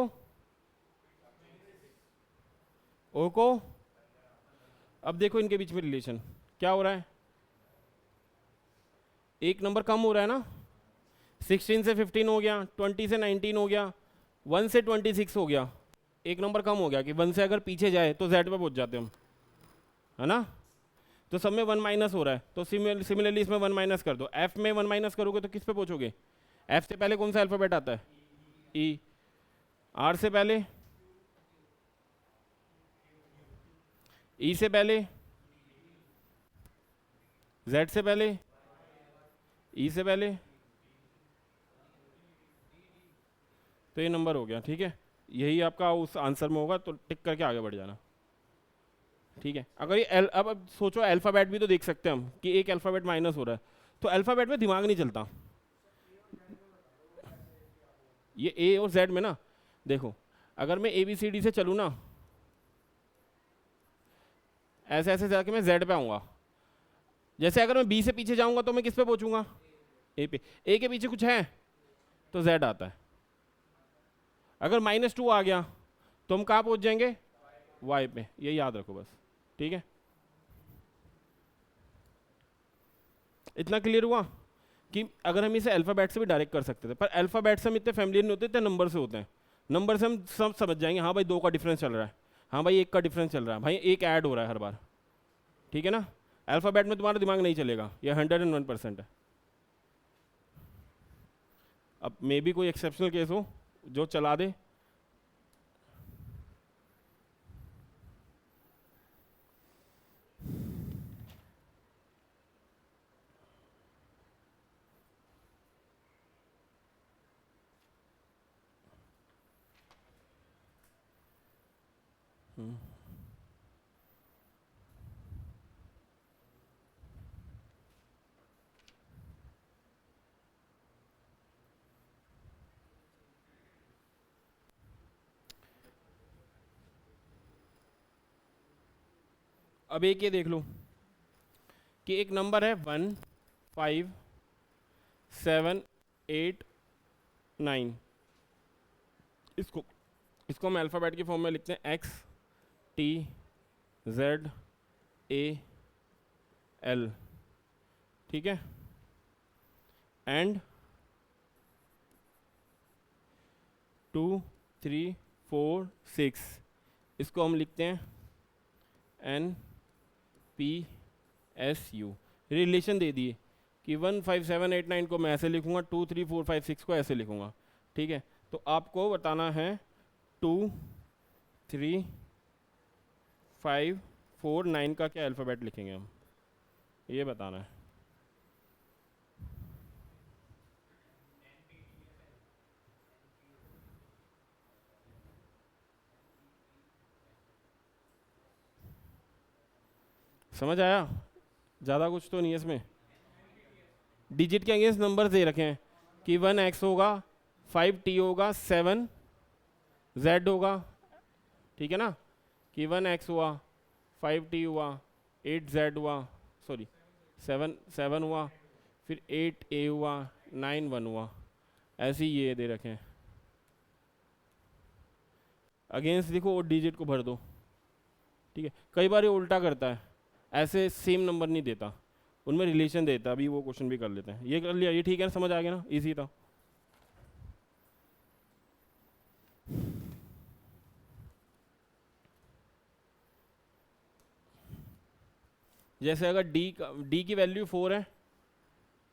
ओ को? अब देखो इनके बीच में रिलेशन क्या हो रहा है, एक नंबर कम हो रहा है ना, 16 से 15 हो गया, 20 से 19 हो गया, 1 से 26 हो गया, एक नंबर कम हो गया कि 1 से अगर पीछे जाए तो जेड पे पहुंच जाते हम, है ना? तो सब में 1 माइनस हो रहा है, तो सिमिलरली इसमें 1 माइनस कर दो। एफ में 1 माइनस करोगे तो किस पे पहुंचोगे? एफ से पहले कौन सा अल्फाबेट आता है? ई। आर से पहले? ई से पहले? जेड से पहले? ई से पहले? तो ये नंबर हो गया, ठीक है, यही आपका उस आंसर में होगा, तो टिक करके आगे बढ़ जाना, ठीक है। अगर ये अब सोचो अल्फाबेट भी तो देख सकते हैं हम कि एक अल्फाबेट माइनस हो रहा है, तो अल्फाबेट में दिमाग नहीं चलता। ये ए और जेड में ना, देखो अगर मैं ए बी सी डी से चलूँ ना, ऐसे ऐसे जाके मैं जेड पे आऊँगा, जैसे अगर मैं बी से पीछे जाऊँगा तो मैं किस पे पहुँचूंगा? ए पे। ए के पीछे कुछ है तो जेड आता है। अगर -2 आ गया तो हम कहाँ पहुँच जाएंगे? वाई पे। ये याद रखो बस, ठीक है। इतना क्लियर हुआ कि अगर हम इसे अल्फाबेट से भी डायरेक्ट कर सकते थे, पर अल्फाबेट से हम इतने फैमिलियर नहीं होते, इतने नंबर से होते हैं। नंबर से हम सब समझ जाएंगे, हाँ भाई 2 का डिफरेंस चल रहा है, हाँ भाई 1 का डिफरेंस चल रहा है, भाई 1 ऐड हो रहा है हर बार, ठीक है ना। अल्फाबेट में तुम्हारा दिमाग नहीं चलेगा, ये 101% है। अब मे भी कोई एक्सेप्शनल केस हो जो चला दे। अब एक ये देख लो कि एक नंबर है 1 5 7 8 9, इसको इसको हम अल्फ़ाबेट की फॉर्म में लिखते हैं x T Z A L, ठीक है। एंड 2 3 4 6, इसको हम लिखते हैं N P S U. Relation दे दिए कि 1 5 7 8 9 को मैं ऐसे लिखूंगा, 2 3 4 5 6 को ऐसे लिखूंगा, ठीक है। तो आपको बताना है 2 3 5 4 9 का क्या अल्फ़ाबेट लिखेंगे हम, ये बताना है। समझ आया? ज़्यादा कुछ तो नहीं है इसमें। डिजिट के अगेंस्ट नंबर दे रखे हैं कि 1x होगा, 5t होगा, 7z होगा, ठीक है ना, कि 1x हुआ, 5t हुआ, 8z हुआ, सॉरी 7 हुआ, फिर 8a हुआ, 9 1 हुआ, ऐसे ही ये दे रखे हैं। अगेंस्ट लिखो और डिजिट को भर दो, ठीक है। कई बार ये उल्टा करता है, ऐसे सेम नंबर नहीं देता, उनमें रिलेशन देता है। अभी वो क्वेश्चन भी कर लेते हैं, ये कर लिया, ये ठीक है ना, समझ आ गया ना, इजी था। जैसे अगर डी की वैल्यू 4 है,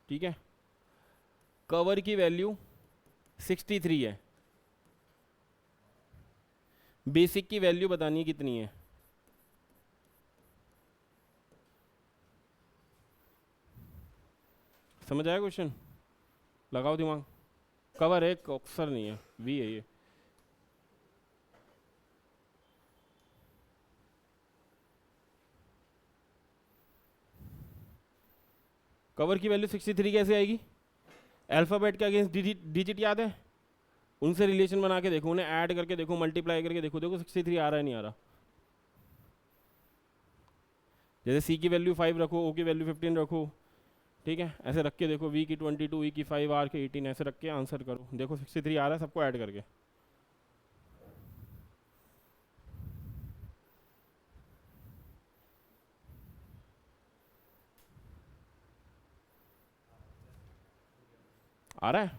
ठीक है, कवर की वैल्यू 63 है, बेसिक की वैल्यू बतानी है कितनी है। समझ आया क्वेश्चन? लगाओ दिमाग। कवर है, अक्सर नहीं है, वी है ये। कवर की वैल्यू 63 कैसे आएगी? अल्फ़ाबेट के अगेंस्ट डिजिट याद है, उनसे रिलेशन बना के देखो, उन्हें ऐड करके देखो, मल्टीप्लाई करके देखो, देखो 63 आ रहा है नहीं आ रहा। जैसे सी की वैल्यू 5 रखो, ओ की वैल्यू 15 रखो, ठीक है, ऐसे रख के देखो, वी की 22, ई की 5, आर की 18, ऐसे रख के आंसर करो, देखो 63 आ रहा है सबको ऐड करके। आ रहा है,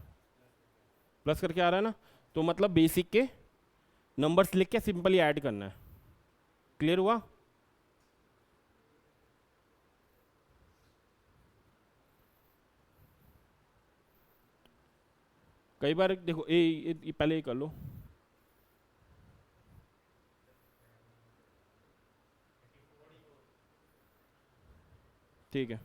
प्लस करके आ रहा है ना, तो मतलब बेसिक के नंबर्स लिख के सिंपली ऐड करना है। क्लियर हुआ? कई बार देखो ये पहले ही कर लो, ठीक है।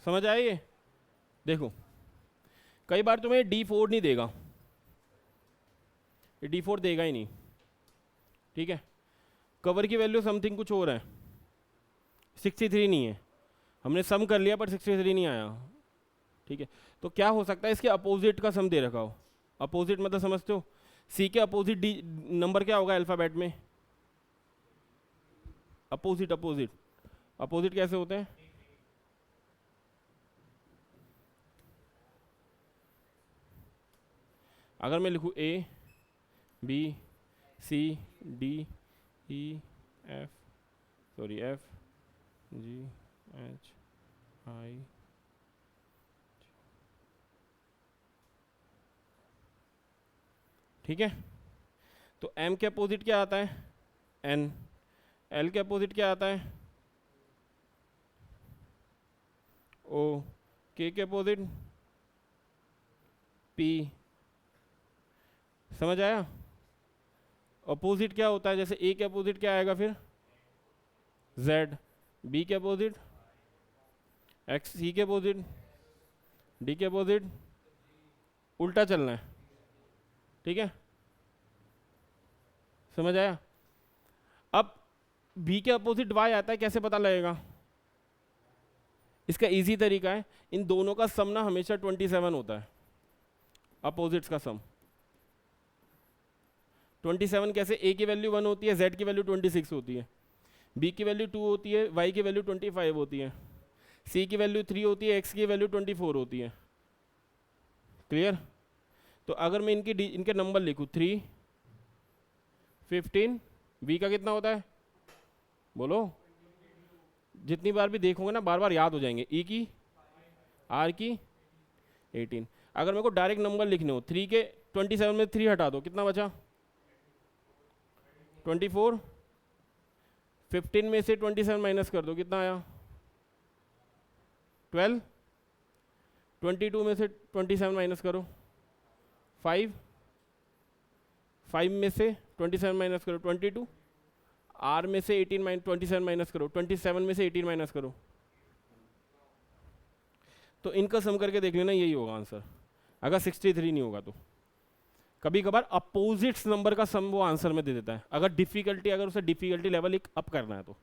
समझ आए ये? देखो कई बार तुम्हें D4 नहीं देगा, ये D4 देगा ही नहीं, ठीक है। कवर की वैल्यू समथिंग कुछ और है, 63 नहीं है, हमने सम कर लिया पर 63 नहीं आया, ठीक है। तो क्या हो सकता है, इसके अपोजिट का सम दे रखा हो। अपोजिट मतलब समझते हो, सी के अपोजिट डी नंबर क्या होगा अल्फ़ाबेट में? अपोजिट अपोजिट अपोजिट कैसे होते हैं? अगर मैं लिखूँ A B C D E F, sorry F G H I, ठीक है, तो एम के अपोजिट क्या आता है? एन। एल के अपोजिट क्या आता है? ओ। के अपोजिट पी। समझ आया? अपोजिट क्या होता है, जैसे ए के अपोजिट क्या आएगा फिर? जेड। बी के अपोजिट एक्स, सी के अपोजिट डी के अपोजिट, उल्टा चलना है, ठीक है। समझ आया? अब बी के अपोजिट वाई आता है, कैसे पता लगेगा? इसका इजी तरीका है, इन दोनों का सम ना हमेशा 27 होता है, अपोजिट्स का सम 27। कैसे? ए की वैल्यू 1 होती है, जेड की वैल्यू 26 होती है, बी की वैल्यू 2 होती है, वाई की वैल्यू 25 होती है, सी की वैल्यू 3 होती है, एक्स की वैल्यू 24 होती है। क्लियर? तो अगर मैं इनके नंबर लिखूँ 3 15, बी का कितना होता है बोलो? जितनी बार भी देखोगे ना बार बार याद हो जाएंगे। ई की, आर की 18। अगर मेरे को डायरेक्ट नंबर लिखने हो, 3 के 27 में 3 हटा दो, कितना बचा? 24। 15 में से 27 माइनस कर दो, कितना आया? 12। 22 में से 27 माइनस करो, 5, 5 में से 27 माइनस करो 22, आर में से 27 माइनस करो 27 में से 18 माइनस करो, तो इनका सम करके देख लेना, यही होगा आंसर, अगर 63 नहीं होगा तो। कभी कभार अपोजिट्स नंबर का सम वो आंसर में दे देता है, अगर डिफिकल्टी, अगर उसे डिफिकल्टी लेवल एक अप करना है तो।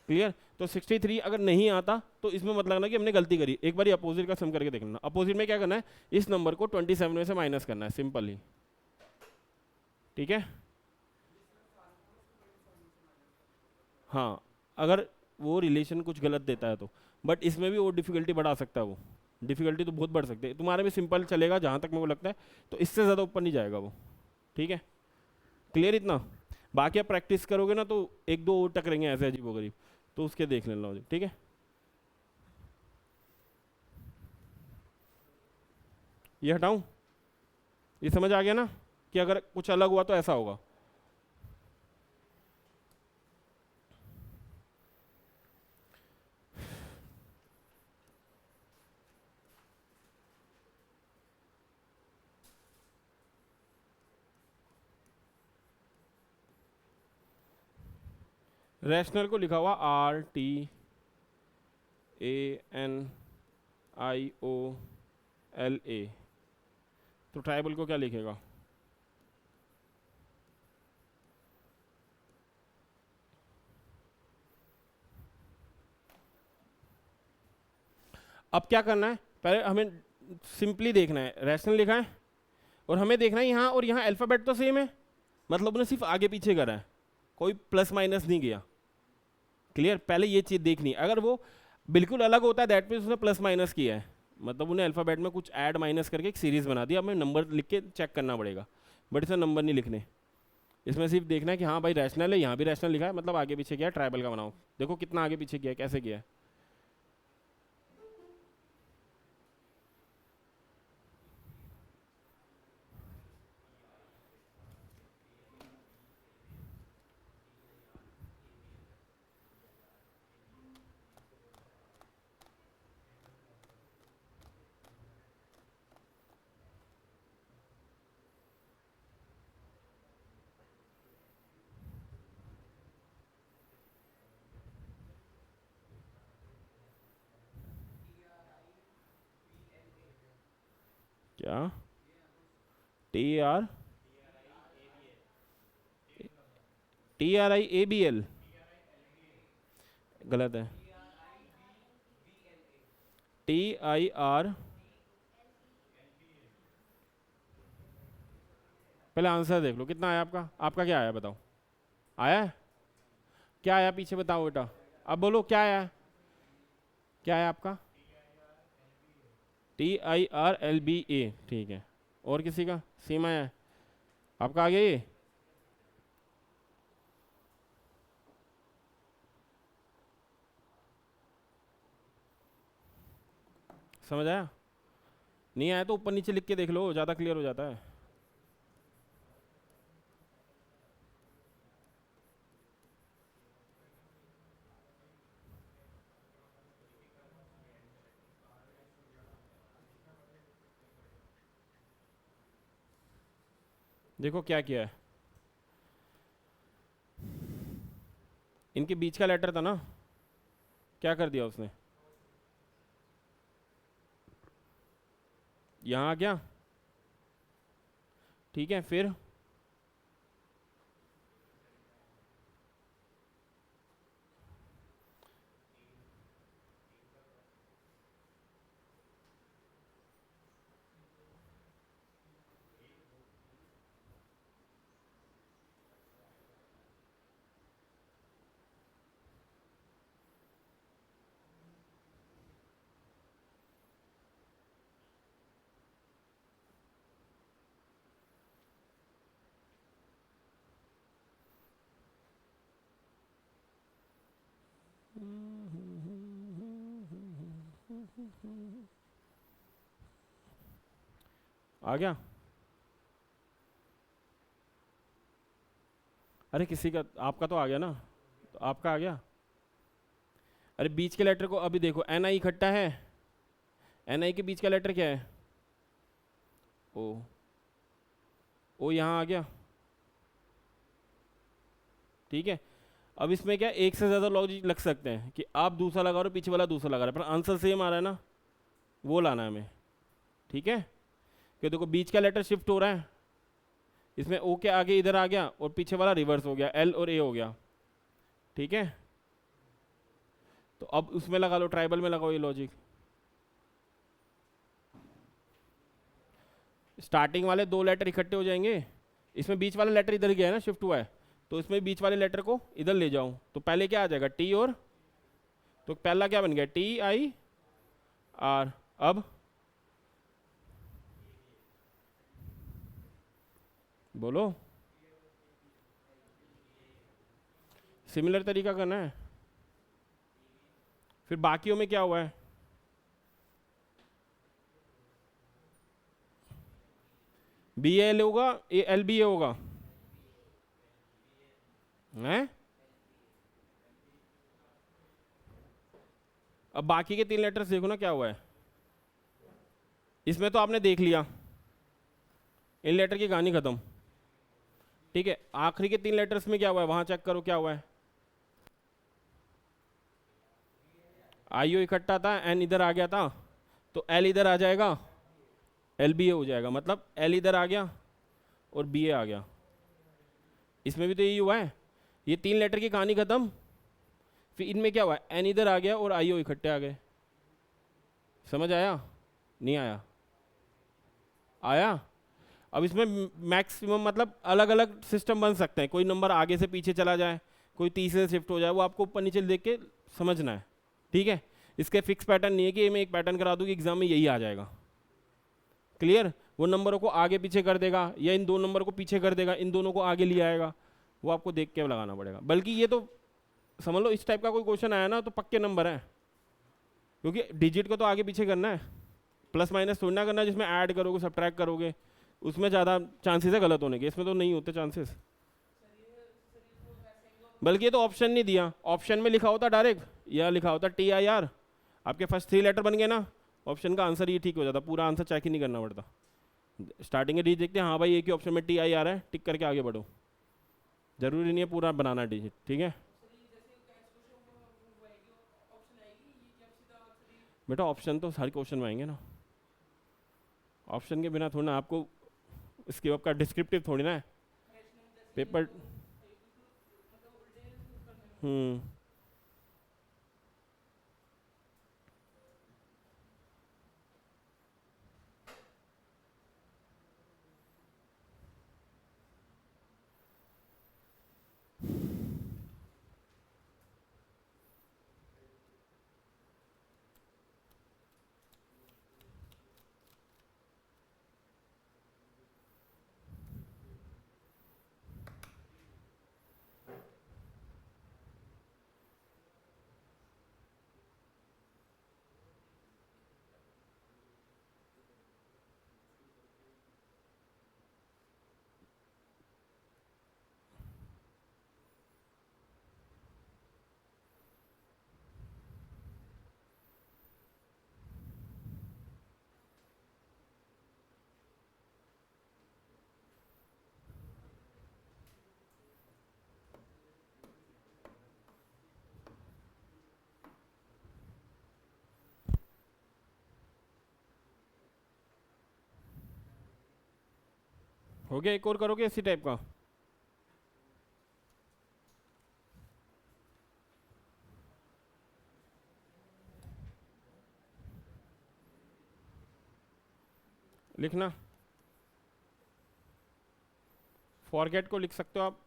क्लियर? तो 63 अगर नहीं आता तो इसमें मत लगना कि हमने गलती करी, एक बार अपोजिट का सम करके देख लेना। अपोजिट में क्या करना है, इस नंबर को 27 में से माइनस करना है, सिंपल ही। ठीक है? हाँ, अगर वो रिलेशन कुछ गलत देता है तो, बट इसमें भी वो डिफिकल्टी बढ़ा सकता है, वो डिफिकल्टी तो बहुत बढ़ सकती है। तुम्हारा भी सिंपल चलेगा जहाँ तक मेरे को लगता है, तो इससे ज़्यादा ऊपर नहीं जाएगा वो। ठीक है? क्लियर इतना? बाकी आप प्रैक्टिस करोगे ना तो एक दो और टकरेंगे ऐसे अजीब गरीब, तो उसके देख लेना। ठीक है? ये हटाऊं? ये समझ आ गया ना कि अगर कुछ अलग हुआ तो ऐसा होगा। रैशनल को लिखा हुआ RTANIOLA, तो ट्राइबल को क्या लिखेगा? अब क्या करना है, पहले हमें सिंपली देखना है, रैशनल लिखा है और हमें देखना है यहाँ और यहाँ अल्फाबेट तो सेम है, मतलब उन्हें सिर्फ आगे पीछे करा है, कोई प्लस माइनस नहीं किया। क्लियर? पहले ये चीज़ देखनी, अगर वो बिल्कुल अलग होता है दैट मीन्स उसने प्लस माइनस किया है, मतलब उन्हें अल्फाबेट में कुछ ऐड माइनस करके एक सीरीज बना दिया। हमें नंबर लिख के चेक करना पड़ेगा, बट इसमें नंबर नहीं लिखने, इसमें सिर्फ देखना है कि हाँ भाई रैशनल है, यहाँ भी रैशनल लिखा है, मतलब आगे पीछे किया है, ट्राइबल का बनाओ। देखो कितना आगे पीछे किया है, कैसे किया है। क्या? TRIABL? गलत है। TIR, पहले आंसर देख लो कितना आया आपका। आपका क्या आया बताओ? आया है? क्या आया पीछे बताओ बेटा, अब बोलो क्या आया? क्या है आपका? TIRLBA, ठीक है। और किसी का सेम आया है? आपका आ गया ये? समझ आया? नहीं आया तो ऊपर नीचे लिख के देख लो, ज़्यादा क्लियर हो जाता है। देखो क्या किया है, इनके बीच का लेटर था ना, क्या कर दिया उसने, यहाँ आ गया। ठीक है, फिर आ गया। अरे किसी का, आपका तो आ गया ना, तो आपका आ गया। अरे बीच के लेटर को अभी देखो, NI इकट्ठा है, एन आई के बीच का लेटर क्या है? ओ। ओ यहाँ आ गया, ठीक है। अब इसमें क्या एक से ज़्यादा लॉजिक लग सकते हैं कि आप दूसरा लगा रहे हो, पीछे वाला दूसरा लगा रहा है, पर आंसर सेम आ रहा है ना, वो लाना है हमें, ठीक है। कि देखो बीच का लेटर शिफ्ट हो रहा है, इसमें ओ के आगे इधर आ गया और पीछे वाला रिवर्स हो गया, एल और ए हो गया, ठीक है। तो अब उसमें लगा लो, ट्राइबल में लगाओ ये लॉजिक। स्टार्टिंग वाले दो लेटर इकट्ठे हो जाएंगे, इसमें बीच वाला लेटर इधर गया है ना, शिफ्ट हुआ है, तो इसमें बीच वाले लेटर को इधर ले जाऊं तो पहले क्या आ जाएगा, टी और, तो पहला क्या बन गया, टी आई आर। अब बोलो, सिमिलर तरीका करना है। फिर बाकियों में क्या हुआ है, बी एल होगा, ए एल बी ए होगा, हैं? अब बाकी के तीन लेटर्स देखो ना क्या हुआ है। इसमें तो आपने देख लिया, इन लेटर की कहानी खत्म, ठीक है। आखिरी के तीन लेटर्स में क्या हुआ है, वहां चेक करो क्या हुआ है। आई ओ इकट्ठा था, एन इधर आ गया था, तो एल इधर आ जाएगा, एल बी ए हो जाएगा, मतलब एल इधर आ गया और बी ए आ गया। इसमें भी तो यही हुआ है, ये तीन लेटर की कहानी खत्म। फिर इनमें क्या हुआ, एन इधर आ गया और आई ओ इकट्ठे आ गए। समझ आया? नहीं आया? आया। अब इसमें मैक्सिमम मतलब अलग अलग सिस्टम बन सकते हैं, कोई नंबर आगे से पीछे चला जाए, कोई तीसरे से शिफ्ट हो जाए, वो आपको ऊपर नीचे देख के समझना है, ठीक है। इसके फिक्स पैटर्न नहीं है कि मैं एक पैटर्न करा दूँ कि एग्जाम में यही आ जाएगा। क्लियर? वो नंबरों को आगे पीछे कर देगा या इन दो नंबर को पीछे कर देगा, इन दोनों को आगे ले आएगा, वो आपको देख के लगाना पड़ेगा। बल्कि ये तो समझ लो इस टाइप का कोई क्वेश्चन आया ना तो पक्के नंबर है, क्योंकि डिजिट को तो आगे पीछे करना है, प्लस माइनस थोड़ी ना करना है जिसमें ऐड करोगे सब्ट्रैक्ट करोगे, उसमें ज़्यादा चांसेस है गलत होने के, इसमें तो नहीं होते चांसेस। बल्कि ये तो ऑप्शन नहीं दिया, ऑप्शन में लिखा होता डायरेक्ट, या लिखा होता टी आई आर, आपके फर्स्ट थ्री लेटर बन गए ना, ऑप्शन का आंसर ये ठीक हो जाता, पूरा आंसर चेक ही नहीं करना पड़ता। स्टार्टिंग में डिजिट देखते हैं, हाँ भाई एक ही ऑप्शन में टी आई आर है, टिक करके आगे बढ़ो, जरूरी नहीं है पूरा बनाना डिजिट, ठीक है। बेटा ऑप्शन तो हर क्वेश्चन में आएंगे ना, ऑप्शन के बिना थोड़ा ना आपको इसके आपका डिस्क्रिप्टिव थोड़ी ना है पेपर। हम्म। हो गया, एक और करोगे इसी टाइप का? लिखना, फॉरगेट को लिख सकते हो आप,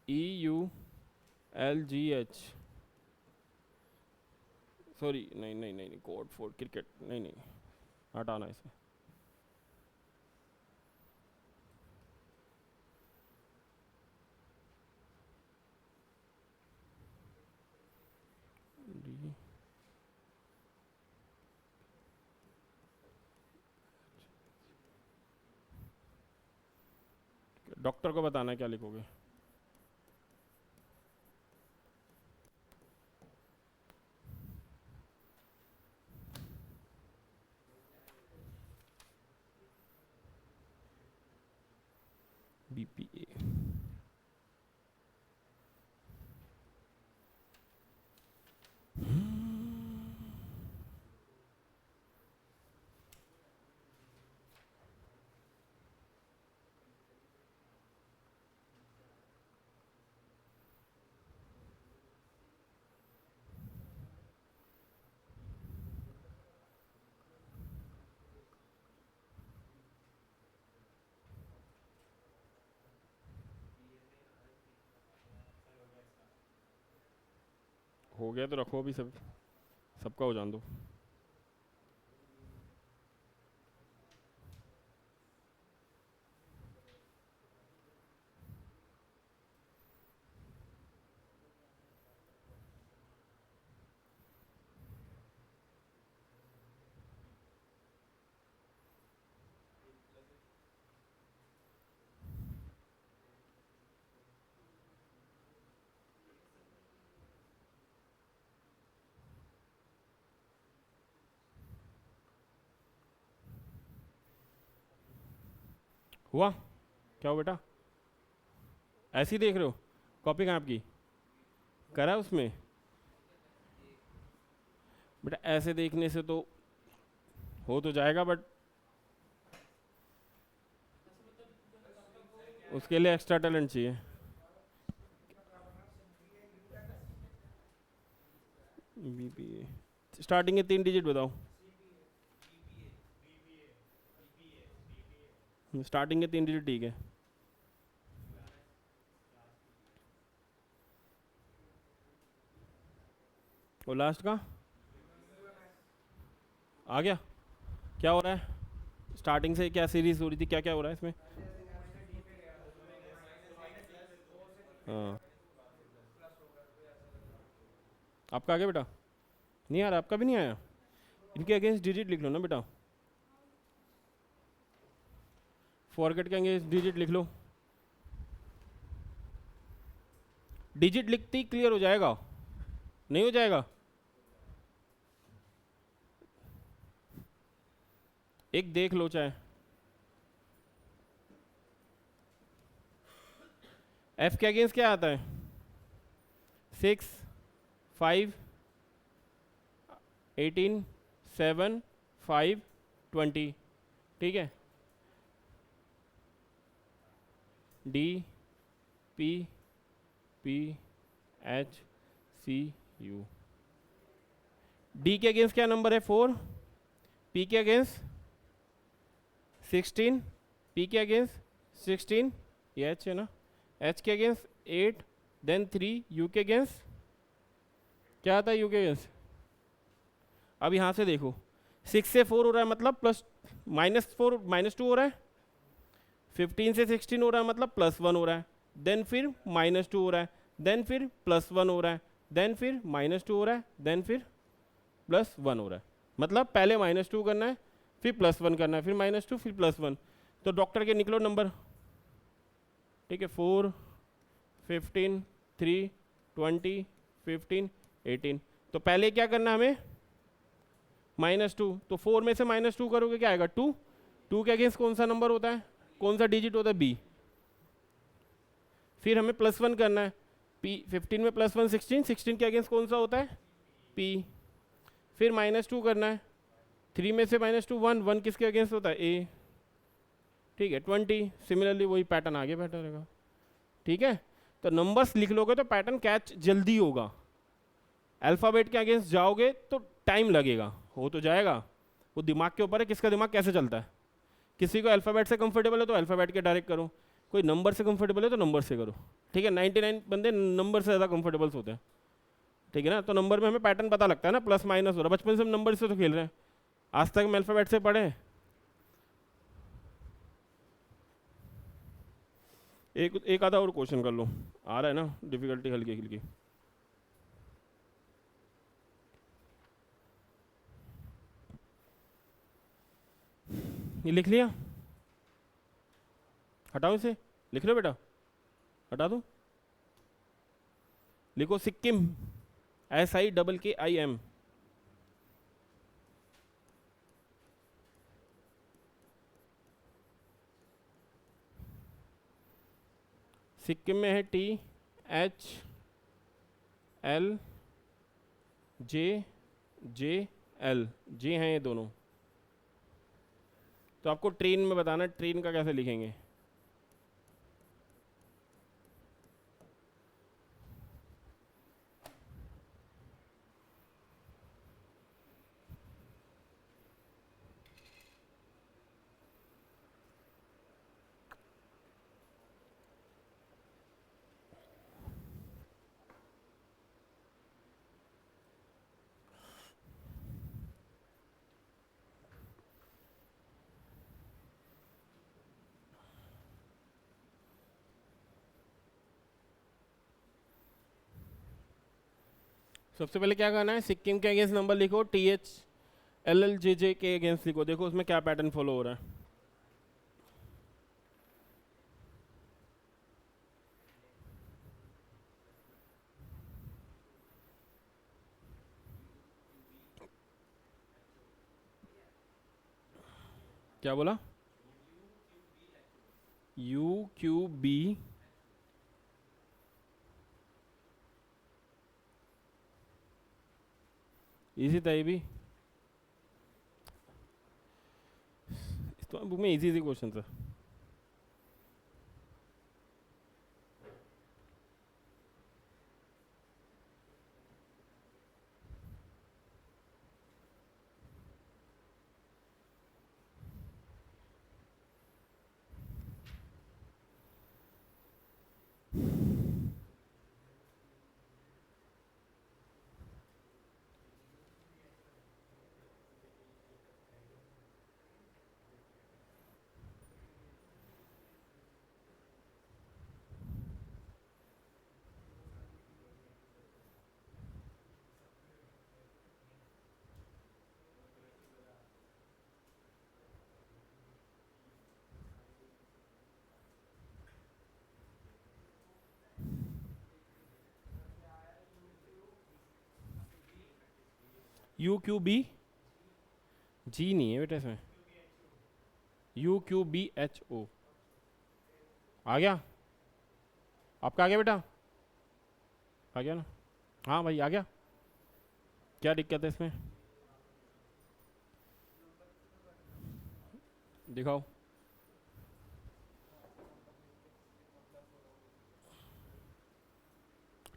EULGH, सॉरी नहीं नहीं नहीं, कोड फॉर क्रिकेट नहीं नहीं, हटाना इसे। डॉक्टर को बताना है क्या लिखोगे। BPA। हो गया तो रखो अभी, सबका हो जान दो। हुआ क्या हो बेटा? ऐसे ही देख रहे हो? कॉपी कहाँ आपकी? करा उसमें? बेटा ऐसे देखने से तो हो तो जाएगा, बट उसके लिए एक्स्ट्रा टैलेंट चाहिए। BPA स्टार्टिंग के 3 डिजिट बताओ। स्टार्टिंग के 3 डिजिट ठीक है। और लास्ट का आ गया? क्या हो रहा है? स्टार्टिंग से क्या सीरीज हो रही थी, क्या क्या हो रहा है इसमें? हाँ, आपका आ गया बेटा? नहीं आ रहा? आपका भी नहीं आया? इनके अगेंस्ट डिजिट लिख लो ना बेटा। फॉरगेट के अगेंस्ट डिजिट लिख लो। डिजिट लिखते ही क्लियर हो जाएगा? नहीं हो जाएगा? एक देख लो चाहे। एफ के अगेंस्ट क्या आता है? 6, 5, 18, 7, 5, 20। ठीक है। D, P, P, H, C, U। D के अगेंस्ट क्या नंबर है? 4। P के अगेंस्ट 16। P के अगेंस्ट 16, ये H है ना? H के अगेंस्ट 8, देन 3। U के अगेंस्ट क्या आता है? U के अगेंस्ट अब यहाँ से देखो, 6 से 4 हो रहा है मतलब प्लस -4 -2 हो रहा है। 15 से 16 हो रहा है मतलब +1 हो रहा है। देन फिर -2 हो रहा है, देन फिर +1 हो रहा है, देन फिर -2 हो रहा है, देन फिर +1 हो रहा है। मतलब पहले -2 करना है, फिर +1 करना है, फिर -2, फिर +1। तो डॉक्टर के निकलो नंबर। ठीक है, 4, 15, 3, 20, 15, 18। तो पहले क्या करना है हमें? -2। तो 4 में से -2 करोगे क्या आएगा? 2। 2 के अगेंस्ट कौन सा नंबर होता है, कौन सा डिजिट होता है? B। फिर हमें +1 करना है। P 15 में +1 16, 16 के अगेंस्ट कौन सा होता है? P। फिर -2 करना है। 3 में से -2 1, 1 किसके अगेंस्ट होता है? A। ठीक है, 20। सिमिलरली वही पैटर्न आगे बैठा रहेगा। ठीक है, तो नंबर्स लिख लोगे तो पैटर्न कैच जल्दी होगा। अल्फ़ाबेट के अगेंस्ट जाओगे तो टाइम लगेगा, हो तो जाएगा। वो दिमाग के ऊपर है, किसका दिमाग कैसे चलता है। किसी को अल्फ़ाबेट से कंफर्टेबल है तो अल्फ़ाबेट के डायरेक्ट करो, कोई नंबर से कंफर्टेबल है तो नंबर से करो। ठीक है, 99 बंदे नंबर से ज़्यादा कंफर्टेबल्स होते हैं। ठीक है ना, तो नंबर में हमें पैटर्न पता लगता है ना, प्लस माइनस हो रहा है। बचपन से हम नंबर से तो खेल रहे हैं, आज तक हम अल्फ़ाबेट से पढ़े हैं। एक आधा और क्वेश्चन कर लो, आ रहा है ना डिफिकल्टी हल्की हल्की। ये लिख लिया? हटाओ इसे, लिख लो बेटा, हटा दो। लिखो सिक्किम, SIKKIM। सिक्किम में है THLJJL, जे हैं ये दोनों। तो आपको ट्रेन में बताना ट्रेन का कैसे लिखेंगे। सबसे पहले क्या करना है, सिक्किम के अगेंस्ट नंबर लिखो, THLLJJ के अगेंस्ट लिखो, देखो उसमें क्या पैटर्न फॉलो हो रहा है। क्या बोला? UQB, इजी था ये भी, इस तो बुक में इजी इजी क्वेश्चन था। UQB, जी नहीं है बेटा इसमें, UQBHO आ गया आपका, आ गया बेटा, आ गया ना? हाँ भाई आ गया, क्या दिक्कत है इसमें, दिखाओ।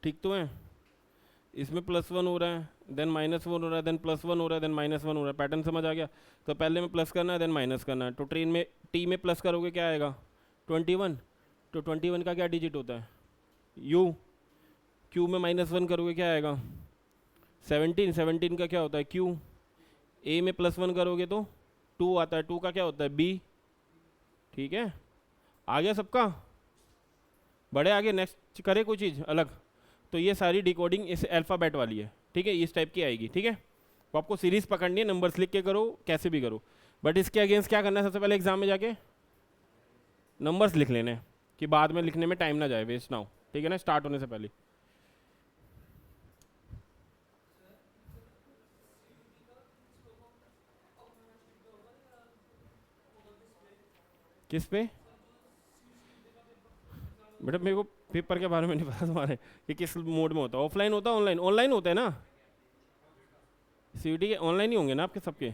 ठीक तो है, इसमें +1 हो रहा है, देन -1 हो रहा है, देन +1 हो रहा है, देन -1 हो रहा है, पैटर्न समझ आ गया। तो पहले में प्लस करना है, देन माइनस करना है। तो ट्रेन में टी में प्लस करोगे क्या आएगा? 21। तो 21 का क्या डिजिट होता है? U। Q में -1 करोगे क्या आएगा? 17। 17 का क्या होता है? Q। A में +1 करोगे तो 2 आता है, 2 का क्या होता है? B। ठीक है, आ गया सबका? बड़े आगे नेक्स्ट करे कोई चीज़ अलग? तो ये सारी डिकोडिंग इस अल्फ़ाबेट वाली है, ठीक है, इस टाइप की आएगी, ठीक है। तो आपको सीरीज पकड़नी है, नंबर्स लिख के करो, कैसे भी करो, बट इसके अगेंस्ट क्या करना है, सबसे पहले एग्जाम में जाके नंबर्स लिख लेने हैं कि बाद में लिखने में टाइम ना जाए, वेस्ट ना हो, ठीक है ना, स्टार्ट होने से पहले। किस पे? बेटा मेरे को पेपर के बारे में नहीं पता तुम्हारे कि किस मोड में होता है, ऑफलाइन होता है ऑनलाइन? ऑनलाइन होता है ना, CUET के ऑनलाइन ही होंगे ना आपके सबके?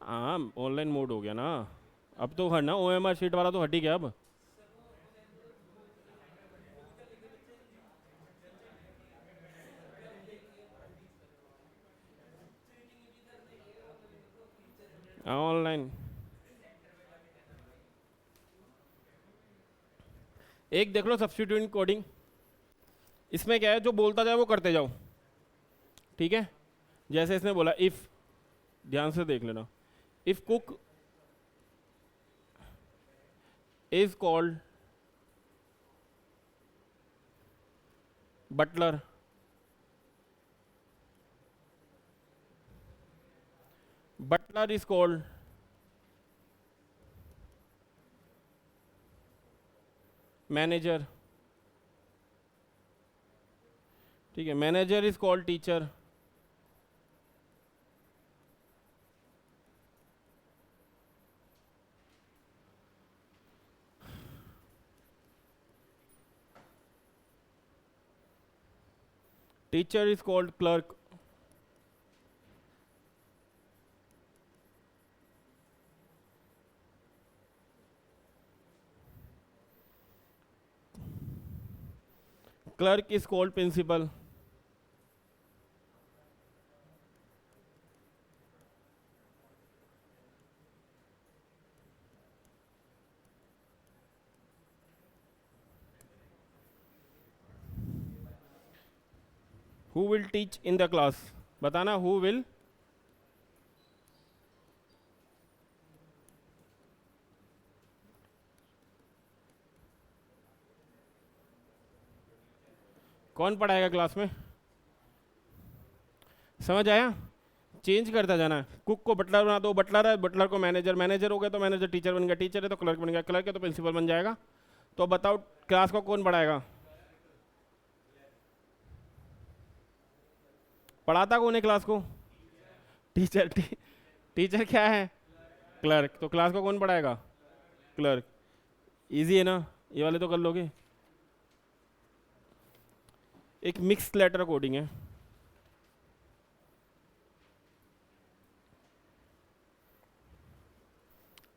हाँ ऑनलाइन मोड हो गया ना अब तो, हर ना OMR शीट वाला तो हट ही गया अब। हाँ ऑनलाइन। एक देख लो सब्स्टिट्यूटिंग कोडिंग, इसमें क्या है, जो बोलता जाए वो करते जाओ, ठीक है। जैसे इसने बोला इफ, ध्यान से देख लेना, if cook is called butler, butler is called manager, ठीक है, manager is called teacher, teacher is called clerk. Clerk is called principal. Who will teach in the class? बताना who will. कौन पढ़ाएगा क्लास में? समझ आया? चेंज करता जाना. Cook को बटलर बना दो, बटलर है, बटलर को मैनेजर, मैनेजर हो गया तो मैनेजर, टीचर बन गया, टीचर है तो क्लर्क बन गया, क्लर्क है तो प्रिंसिपल बन जाएगा. तो बताओ क्लास को कौन पढ़ाएगा? पढ़ाता कौन है क्लास को? टीचर. टीचर क्या है? क्लर्क. तो क्लास को कौन पढ़ाएगा? क्लर्क. इजी है ना? ये वाले तो कर लोगे. एक मिक्स लेटर कोडिंग है.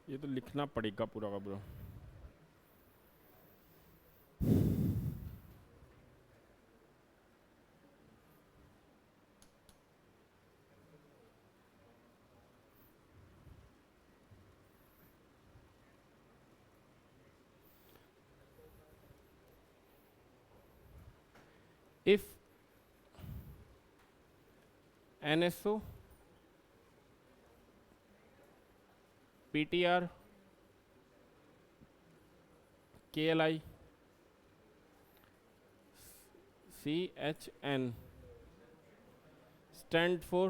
ये तो लिखना पड़ेगा पूरा का पूरा. if NSO PTR KLI CHN stand for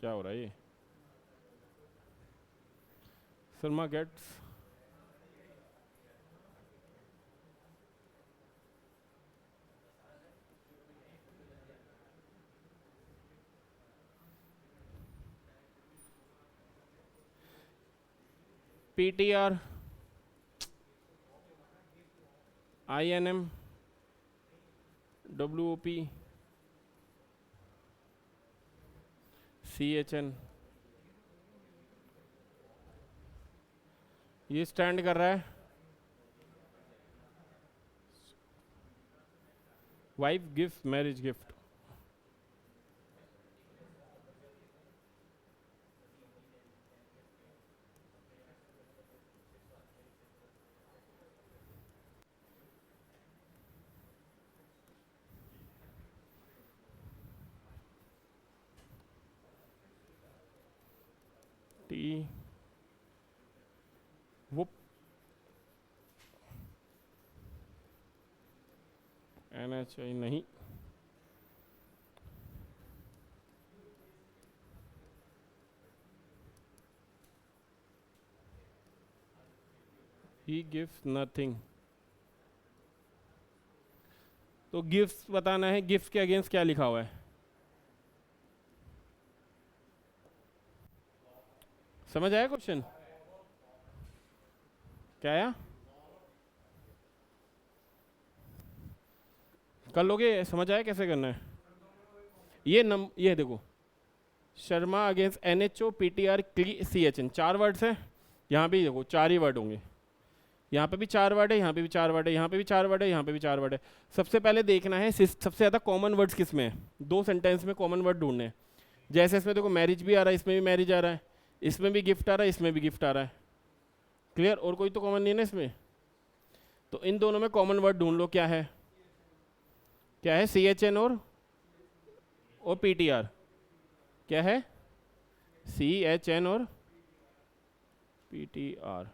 क्या हो रहा है ये? Sharma gets PTR INM WOP CHN ये स्टैंड कर रहा है wife gift marriage gift. T वो NHI नहीं. He gives nothing. तो गिफ्ट बताना है. गिफ्ट के अगेंस्ट क्या लिखा हुआ है? समझ आया क्वेश्चन? क्या आया? कर लोगे? समझ आया कैसे करना है? ये देखो Sharma against NHO PTR CHN 4 words हैं. यहाँ भी देखो 4 ही वर्ड होंगे. यहाँ पे भी 4 वर्ड है, यहाँ पे भी 4 वर्ड है, यहाँ पे भी 4 वर्ड है, यहाँ पे भी 4 वर्ड है. सबसे पहले देखना है सबसे ज़्यादा कॉमन वर्ड्स किस में है. 2 सेंटेंस में कॉमन वर्ड ढूंढने हैं. जैसे इसमें देखो मैरिज भी आ रहा है, इसमें भी मैरिज आ रहा है, इसमें भी गिफ्ट आ रहा है, इसमें भी गिफ्ट आ रहा है. क्लियर? और कोई तो कॉमन नहीं है ना इसमें. तो इन दोनों में कॉमन वर्ड ढूंढ लो. क्या है? क्या है? CHN और PTR. क्या है? CHN और PTR.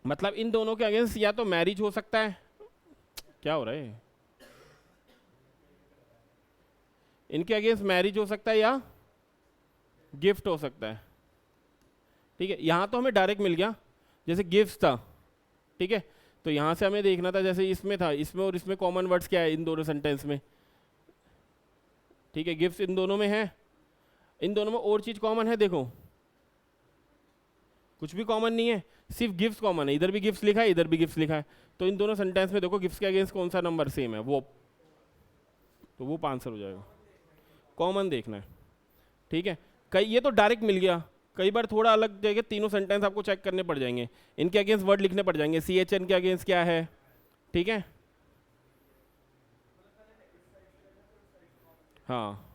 मतलब इन दोनों के अगेंस्ट या तो मैरिज हो सकता है. क्या हो रहा है? इनके अगेंस्ट मैरिज हो सकता है या गिफ्ट हो सकता है. ठीक है. यहाँ तो हमें डायरेक्ट मिल गया जैसे गिफ्ट था. ठीक है. तो यहाँ से हमें देखना था जैसे इसमें था, इसमें और इसमें कॉमन वर्ड्स क्या है इन दोनों सेंटेंस में. ठीक है, गिफ्ट इन दोनों में है, इन दोनों में और चीज कॉमन है, देखो कुछ भी कॉमन नहीं है, सिर्फ गिफ्ट कॉमन है, इधर भी गिफ्ट लिखा है इधर भी गिफ्ट लिखा है, तो इन दोनों सेंटेंस में देखो गिफ्ट के अगेंस्ट कौन सा नंबर सेम है, वो, तो वो 5 आंसर हो जाएगा, कॉमन देखना है। ठीक है, कई ये तो डायरेक्ट मिल गया, कई बार थोड़ा अलग जगह तीनों सेंटेंस आपको चेक करने पड़ जाएंगे, इनके अगेंस्ट वर्ड लिखने पड़ जाएंगे, CHN के अगेंस्ट क्या है, ठीक है, हाँ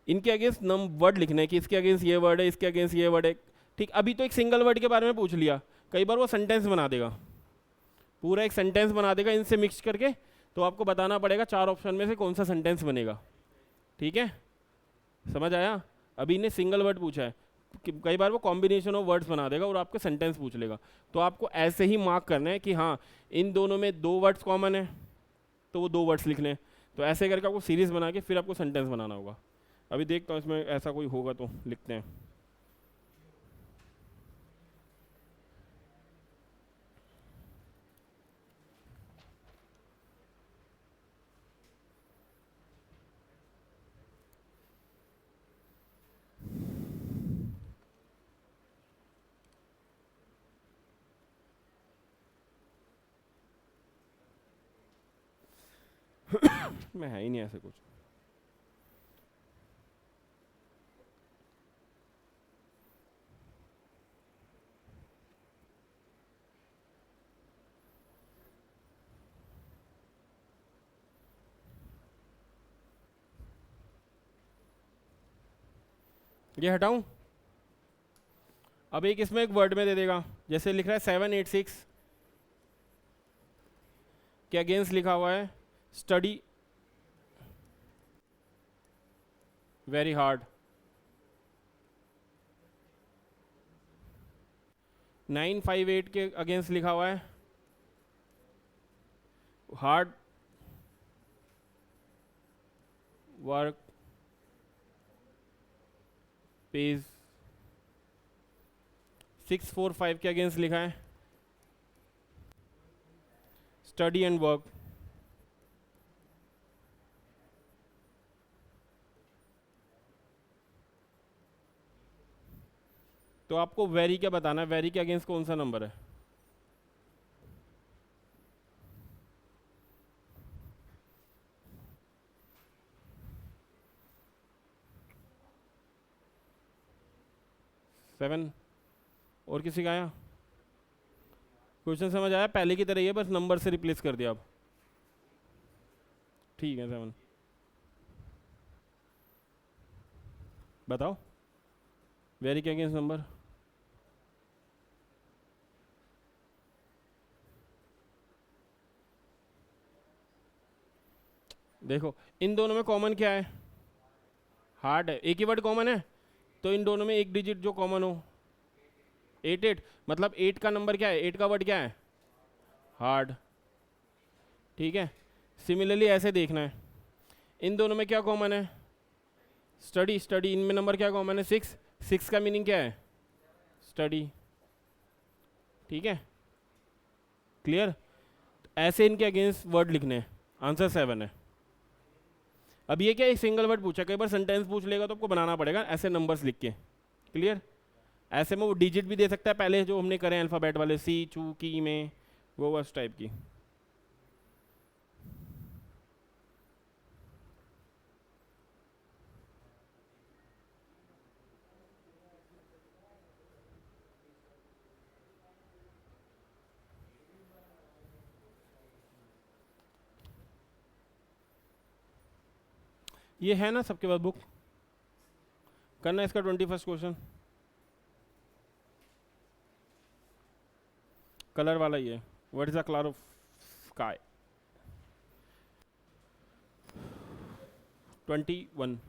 इनके अगेंस्ट नम वर्ड लिखने कि इसके अगेंस्ट ये वर्ड है, इसके अगेंस्ट ये वर्ड है। ठीक, अभी तो एक सिंगल वर्ड के बारे में पूछ लिया, कई बार वो सेंटेंस बना देगा, पूरा एक सेंटेंस बना देगा इनसे मिक्स करके, तो आपको बताना पड़ेगा 4 ऑप्शन में से कौन सा सेंटेंस बनेगा। ठीक है, समझ आया? अभी इन्हें सिंगल वर्ड पूछा है, कई बार वो कॉम्बिनेशन ऑफ वर्ड्स बना देगा और आपके सेंटेंस पूछ लेगा, तो आपको ऐसे ही मार्क करना है कि हाँ इन दोनों में 2 वर्ड्स कॉमन है, तो वो 2 वर्ड्स लिख लें, तो ऐसे करके आपको सीरीज बना के फिर आपको सेंटेंस बनाना होगा। अभी देखता हूँ इसमें ऐसा कोई होगा तो लिखते हैं। में है ही नहीं ऐसे कुछ। ये हटाऊं? अब एक इसमें एक वर्ड में दे देगा, जैसे लिख रहा है 786 के अगेंस्ट लिखा हुआ है स्टडी वेरी हार्ड। 958 के अगेंस्ट लिखा हुआ है हार्ड वर्क पेज। 645 के अगेंस्ट लिखा है स्टडी एंड वर्क। तो आपको वेरी क्या बताना है, वेरी के अगेंस्ट कौन सा नंबर है? सेवन। और किसी का आया? क्वेश्चन समझ आया? पहले की तरह ही है, बस नंबर से रिप्लेस कर दिया अब। ठीक है 7। बताओ वेरी के अगेंस्ट नंबर। देखो इन दोनों में कॉमन क्या है? हार्ड है, एक ही वर्ड कॉमन है, तो इन दोनों में एक डिजिट जो कॉमन हो। 8 मतलब 8 का नंबर क्या है, 8 का वर्ड क्या है? हार्ड। ठीक है, सिमिलरली ऐसे देखना है, इन दोनों में क्या कॉमन है? स्टडी। स्टडी, इनमें नंबर क्या कॉमन है? 6। 6 का मीनिंग क्या है? स्टडी। ठीक है, क्लियर? ऐसे इनके अगेंस्ट वर्ड लिखने हैं, आंसर 7 है। अब ये क्या एक सिंगल वर्ड पूछा, कई बार सेंटेंस पूछ लेगा तो आपको बनाना पड़ेगा ऐसे नंबर्स लिख के। क्लियर? ऐसे में वो डिजिट भी दे सकता है पहले जो हमने करे अल्फ़ाबेट वाले, सी चू की में, वो उस टाइप की। ये है ना सबके पास बुक? करना इसका 21st क्वेश्चन, कलर वाला ही है। What is the colour of sky? 21।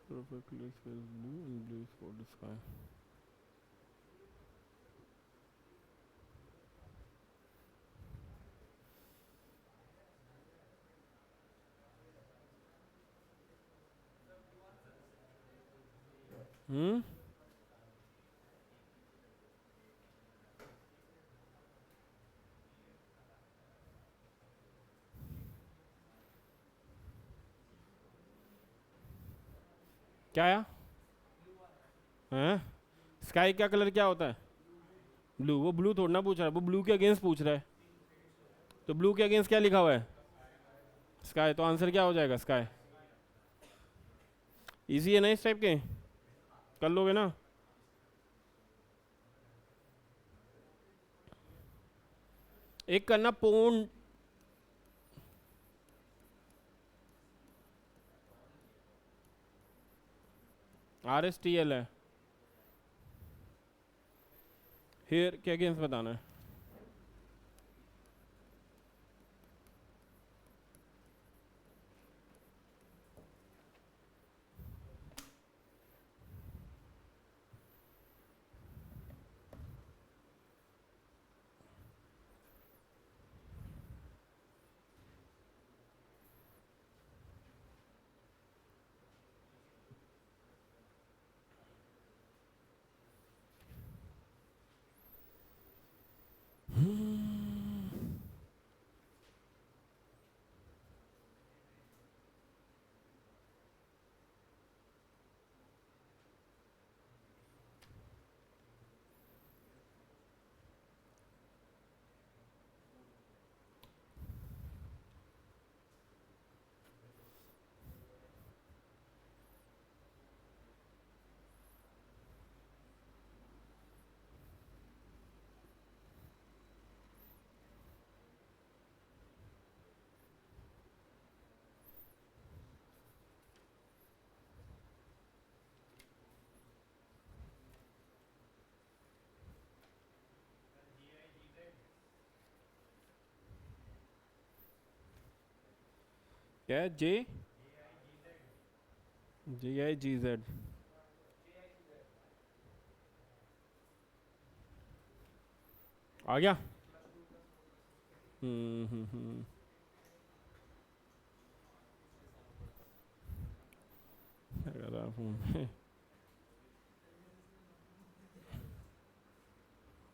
perfectly space blue and blue is for the sky. हम्म, क्या आया? हैं? स्काई का कलर क्या होता है? ब्लू। वो ब्लू थोड़ा ना पूछ रहा है, वो ब्लू के अगेंस्ट पूछ रहा है। तो ब्लू के अगेंस्ट क्या लिखा हुआ है? स्काई। तो आंसर क्या हो जाएगा? स्काई। इजी है ना इस टाइप के? कर लोगे ना? एक करना पोन, RSTL है, हेयर के अगेंस्ट बताना है। क्या है? JIGZ। आ गया? हम्म।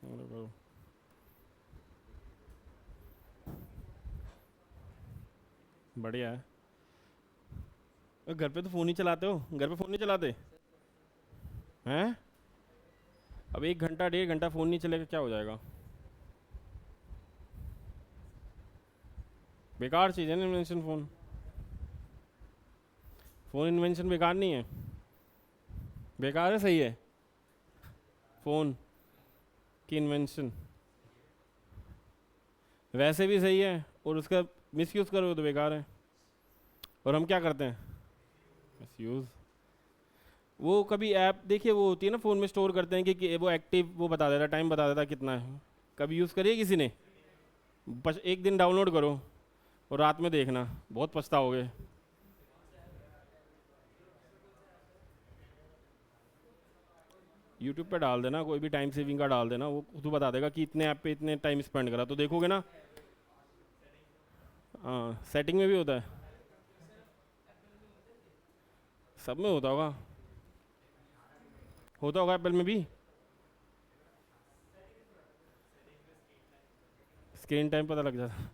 फोन में बढ़िया है। घर पे तो फ़ोन ही चलाते हो, घर पे फ़ोन नहीं चलाते हैं? अब 1 घंटा 1.5 घंटा फ़ोन नहीं चलेगा क्या हो जाएगा? बेकार चीज़ है ना इन्वेंशन। फ़ोन फ़ोन इन्वेंशन बेकार नहीं है। बेकार है, सही है? फ़ोन की इन्वेंशन वैसे भी सही है, और उसका मिसयूज़ करोगे तो बेकार है। और हम क्या करते हैं? मिसयूज़। वो कभी ऐप देखिए, वो होती है ना फ़ोन में स्टोर करते हैं कि वो एक्टिव, वो बता देता, टाइम बता देता कितना है। कभी यूज़ करिए किसी ने? बस एक दिन डाउनलोड करो और रात में देखना, बहुत पछताओगे। यूट्यूब पे डाल देना, कोई भी टाइम सेविंग का डाल देना, वो खुद बता देगा कि इतने ऐप पे इतने टाइम स्पेंड करा, तो देखोगे ना। हाँ, सेटिंग में भी होता है, सब में होता होगा एप्पल में भी। स्क्रीन टाइम पता लग जाता है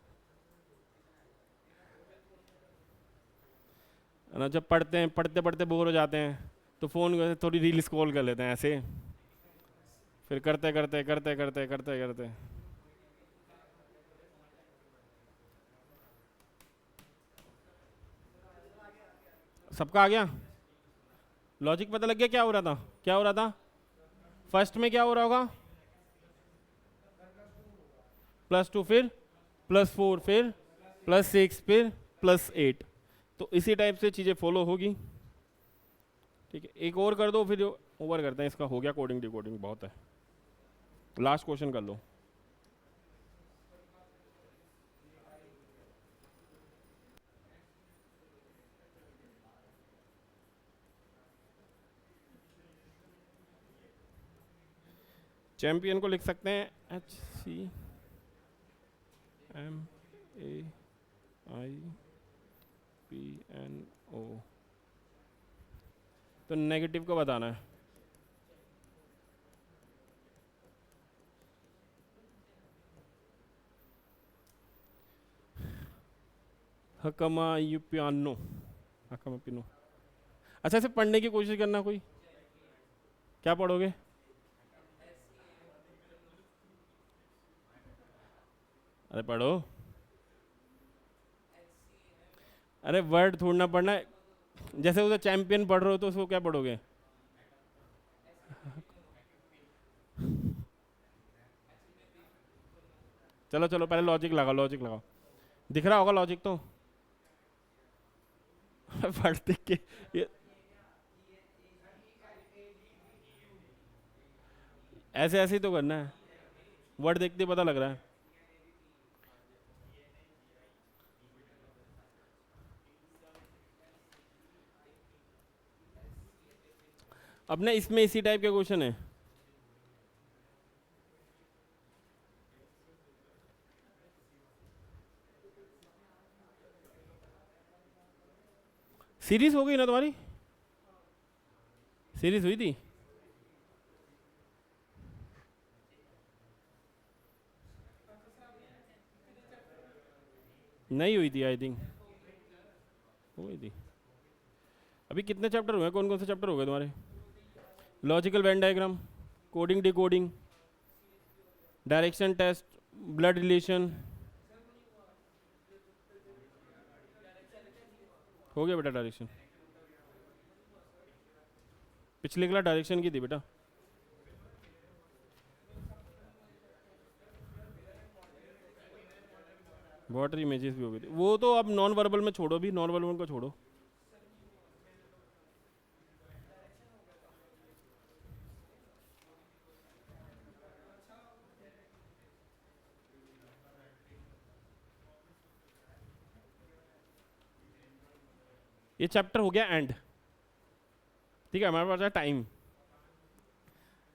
ना। जब पढ़ते हैं, पढ़ते पढ़ते बोर हो जाते हैं, तो फ़ोन में थोड़ी रील स्क्रॉल कर लेते हैं ऐसे, फिर करते करते करते करते करते करते। सबका आ गया? लॉजिक पता लग गया क्या हो रहा था? क्या हो रहा था? फर्स्ट में क्या हो रहा होगा? +2, फिर +4, फिर +6, फिर +8। तो इसी टाइप से चीज़ें फॉलो होगी। ठीक है, एक और कर दो फिर ओवर करते हैं इसका। हो गया कोडिंग डिकोडिंग, बहुत है। लास्ट क्वेश्चन कर लो। चैंपियन को लिख सकते हैं HCMAIPNO। तो नेगेटिव को बताना है। हकमा यूपियानो, हकमा पिनो। अच्छा, इसे पढ़ने की कोशिश करना। कोई क्या पढ़ोगे? अरे पढ़ो। अरे वर्ड थोड़ा ना पढ़ना है। जैसे उसे चैंपियन पढ़ रहे हो तो उसको क्या पढ़ोगे? चलो चलो, पहले लॉजिक लगाओ, लॉजिक लगाओ। दिख रहा होगा लॉजिक तो। वर्ड देख के ये ऐसे ऐसे ही तो करना है। वर्ड देखते ही पता लग रहा है। अपने इसमें इसी टाइप के क्वेश्चन है। सीरीज हो गई ना तुम्हारी? सीरीज हुई थी? नहीं हुई थी, आई थिंक हुई थी। अभी कितने चैप्टर हुए? कौन कौन से चैप्टर हो गए तुम्हारे? Logical Venn diagram, coding decoding, direction test, blood relation. हो गया बेटा डायरेक्शन। पिछले क्लास डायरेक्शन की थी बेटा। वाटर इमेजेस भी हो गई थी वो तो। अब नॉन वर्बल में छोड़ो, भी नॉन वर्बल को छोड़ो। ये चैप्टर हो गया एंड। ठीक है, हमारे पास है टाइम,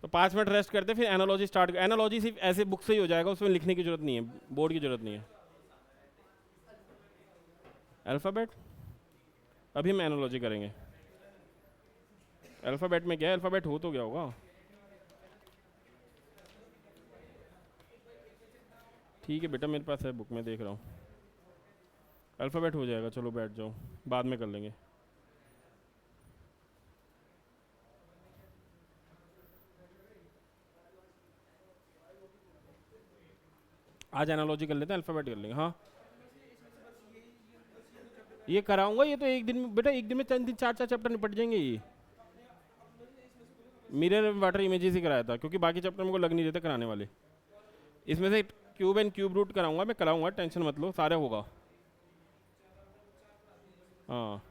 तो 5 मिनट रेस्ट करते फिर एनालॉजी स्टार्ट। एनालॉजी सिर्फ ऐसे बुक से ही हो जाएगा, उसमें लिखने की जरूरत नहीं है, बोर्ड की जरूरत नहीं है। अल्फ़ाबेट अभी हम एनालॉजी करेंगे। अल्फ़ाबेट में क्या है? अल्फ़ाबेट हो तो गया होगा। ठीक है बेटा, मेरे पास है बुक में, देख रहा हूँ। अल्फ़ाबेट हो जाएगा, चलो बैठ जाओ, बाद में कर लेंगे। आज एनालॉजी कर लेते हैं, अल्फ़ाबेट कर लेंगे। हाँ ये कराऊंगा, ये तो एक दिन में बेटा, एक दिन में 4 4 चैप्टर निपट जाएंगे ये। मिरर वाटर इमेजेस ही कराया था, क्योंकि बाकी चैप्टर मेरे को लग नहीं देते कराने वाले। इसमें से क्यूब एंड क्यूब रूट कराऊंगा, मैं कराऊंगा, टेंशन मत लो, सारे होगा। हाँ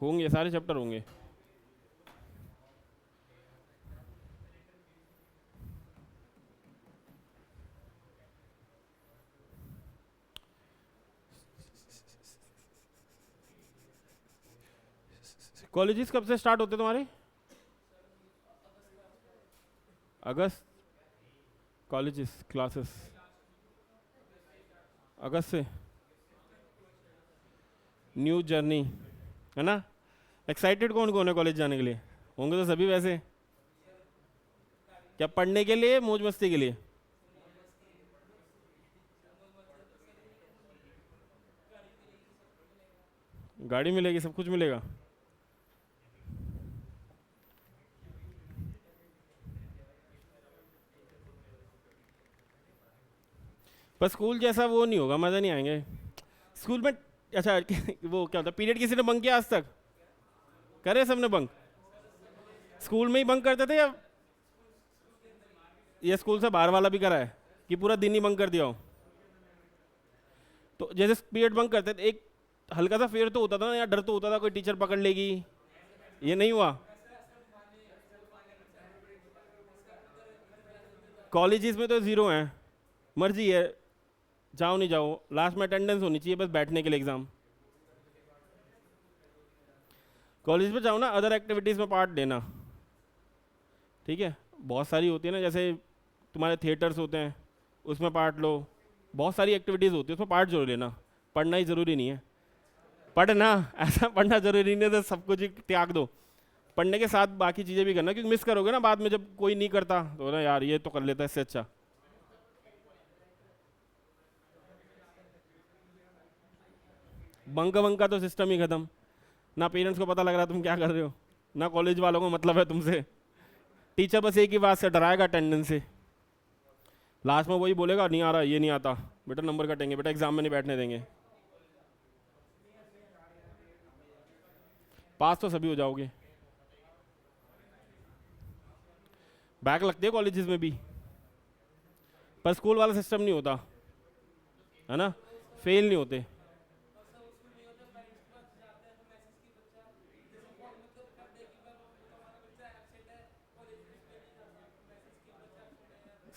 होंगे, सारे चैप्टर होंगे। कॉलेजेस कब से स्टार्ट होते तुम्हारे? अगस्त? कॉलेजेस क्लासेस अगस्त से। न्यू जर्नी है ना। एक्साइटेड कौन कौन है कॉलेज जाने के लिए? होंगे तो सभी वैसे। क्या पढ़ने के लिए, मौज मस्ती के लिए? गाड़ी मिलेगी, सब कुछ मिलेगा। पर स्कूल जैसा वो नहीं होगा, मज़ा नहीं आएंगे स्कूल में। अच्छा वो क्या होता है, पीरियड किसी ने बंक किया आज तक? करे सबने बंक? स्कूल में ही बंक करते थे, या ये स्कूल से बाहर वाला भी करा है कि पूरा दिन ही बंक कर दिया हो? तो जैसे पीरियड बंक करते थे, एक हल्का सा फेयर तो होता था ना, या डर तो होता था कोई टीचर पकड़ लेगी? ये नहीं हुआ? कॉलेजेस में तो जीरो है, मर्जी है, जाओ नहीं जाओ, लास्ट में अटेंडेंस होनी चाहिए बस बैठने के लिए एग्जाम। कॉलेज में जाओ ना, अदर एक्टिविटीज़ में पार्ट लेना। ठीक है, बहुत सारी होती है ना, जैसे तुम्हारे थिएटर्स होते हैं, उसमें पार्ट लो, बहुत सारी एक्टिविटीज़ होती है, उसमें पार्ट जरूर लेना। पढ़ना ही ज़रूरी नहीं है, पढ़ना ऐसा पढ़ना ज़रूरी नहीं है तो सब कुछ ही त्याग दो। पढ़ने के साथ बाकी चीज़ें भी करना, क्योंकि मिस करोगे ना बाद में, जब कोई नहीं करता तो ना यार ये तो कर लेता है इससे अच्छा। बंक वंक का तो सिस्टम ही खत्म, ना पेरेंट्स को पता लग रहा तुम क्या कर रहे हो, ना कॉलेज वालों को मतलब है तुमसे। टीचर बस एक ही बात से डराएगा, अटेंडेंस से। लास्ट में वही बोलेगा नहीं आ रहा, ये नहीं आता, बेटा नंबर कटेंगे, बेटा एग्जाम में नहीं बैठने देंगे। पास तो सभी हो जाओगे, बैक लगती है कॉलेजेस में भी, पर स्कूल वाला सिस्टम नहीं होता है ना, फेल नहीं होते।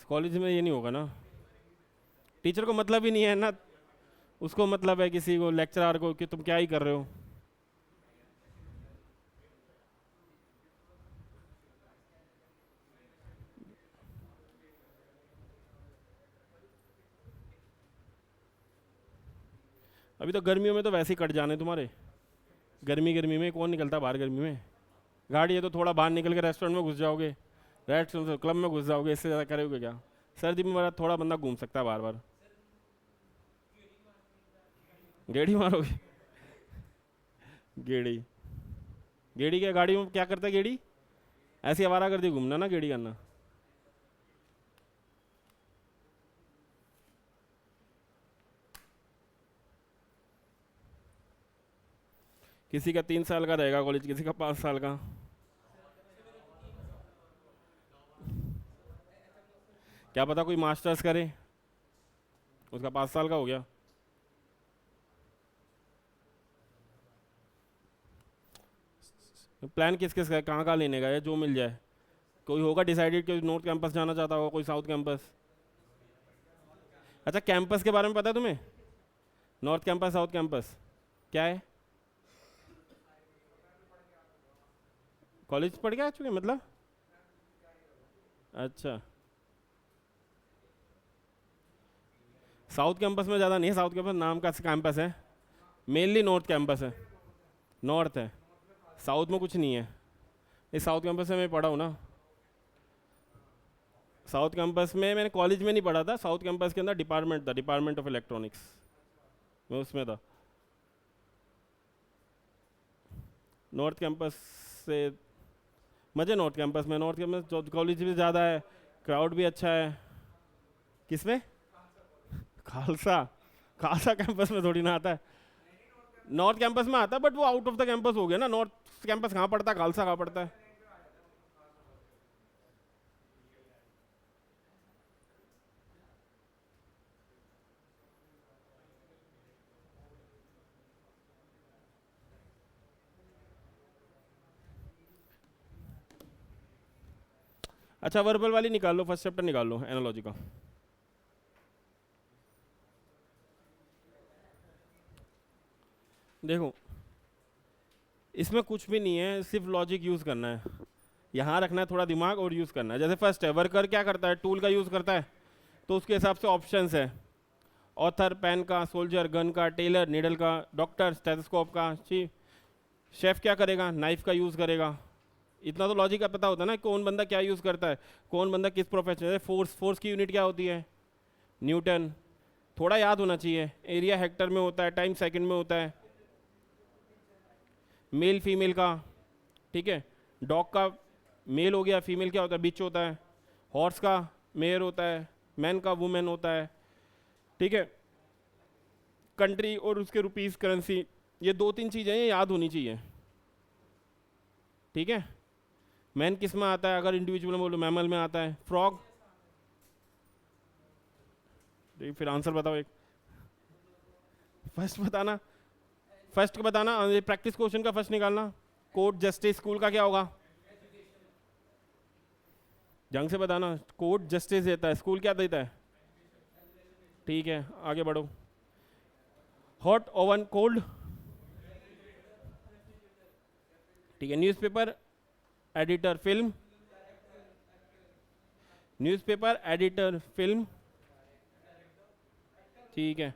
कॉलेज में ये नहीं होगा ना, टीचर को मतलब ही नहीं है ना, उसको मतलब है किसी को, लेक्चरर को, कि तुम क्या ही कर रहे हो। अभी तो गर्मियों में तो वैसे ही कट जाने तुम्हारे, गर्मी गर्मी में कौन निकलता बाहर गर्मी में। गाड़ी है तो थोड़ा बाहर निकल के रेस्टोरेंट में घुस जाओगे, रेस्टोरेंट क्लब में घुस जाओगे, इससे ज़्यादा करोगे क्या। सर्दी में थोड़ा बंदा घूम सकता है बार बार। गेड़ी मारोगे? गेड़ी? गेड़ी क्या, गाड़ी में क्या करता है गेड़ी? ऐसी आवारा कर दी घूमना ना, गेड़ी करना। किसी का 3 साल का रहेगा कॉलेज, किसी का 5 साल का। क्या पता कोई मास्टर्स करे, उसका 5 साल का हो गया। प्लान किस किस का है, कहाँ कहाँ लेने का है, जो मिल जाए। कोई होगा डिसाइडेड कि नॉर्थ कैंपस जाना चाहता होगा, कोई साउथ कैंपस। अच्छा कैंपस के बारे में पता है तुम्हें? नॉर्थ कैंपस साउथ कैंपस क्या है? कॉलेज पढ़ के आ चुके मतलब? अच्छा, साउथ कैंपस में ज़्यादा नहीं है, साउथ कैंपस नाम का कैंपस है, मेनली नॉर्थ कैंपस है, नॉर्थ है, साउथ में कुछ नहीं है। इस साउथ कैंपस में मैं पढ़ा हूँ ना, साउथ कैंपस में मैंने कॉलेज में नहीं पढ़ा था, साउथ कैंपस के अंदर डिपार्टमेंट था, डिपार्टमेंट ऑफ इलेक्ट्रॉनिक्स, मैं उसमें था। नॉर्थ कैंपस से मज़े, नॉर्थ कैंपस में, नॉर्थ कैंपस कॉलेज भी ज़्यादा है, क्राउड भी अच्छा है। किसमें? खालसा? खालसा कैंपस में थोड़ी ना आता है, नॉर्थ कैंपस में आता है, बट वो आउट ऑफ द कैंपस हो गया ना। नॉर्थ कैंपस कहाँ पड़ता है, खालसा कहाँ पड़ता है? अच्छा वर्बल वाली निकाल लो, फर्स्ट चैप्टर निकाल लो एनालॉजी का। देखो इसमें कुछ भी नहीं है, सिर्फ लॉजिक यूज़ करना है, यहाँ रखना है थोड़ा दिमाग और यूज़ करना है। जैसे फर्स्ट है, वर्कर क्या करता है, टूल का यूज़ करता है, तो उसके हिसाब से ऑप्शंस है, ऑथर पेन का, सोल्जर गन का, टेलर नीडल का, डॉक्टर स्टेथोस्कोप का, चीफ शेफ क्या करेगा, नाइफ का यूज़ करेगा। इतना तो लॉजिक का पता होता है ना, कौन बंदा क्या यूज़ करता है, कौन बंदा किस प्रोफेशन है। फोर्स, फोर्स की यूनिट क्या होती है, न्यूटन, थोड़ा याद होना चाहिए। एरिया हेक्टर में होता है, टाइम सेकंड में होता है। मेल फीमेल का, ठीक है, डॉग का मेल हो गया, फीमेल क्या होता है, बिच होता है। हॉर्स का मेयर होता है, मैन का वुमेन होता है, ठीक है। कंट्री और उसके रुपीस करेंसी, ये 2-3 चीज़ें ये याद होनी चाहिए, ठीक है। मैन किस में आता है, अगर इंडिविजुअल में बोलो मैमल में आता है, फ्रॉग। फिर आंसर बताओ एक, फर्स्ट बताना, फर्स्ट का बताना, प्रैक्टिस क्वेश्चन का फर्स्ट निकालना। कोर्ट जस्टिस, स्कूल का क्या होगा? ढंग से बताना, कोर्ट जस्टिस देता है, स्कूल क्या देता है? ठीक है आगे बढ़ो। हॉट ओवन कोल्ड, ठीक है। Newspaper editor, film newspaper editor, film, ठीक है,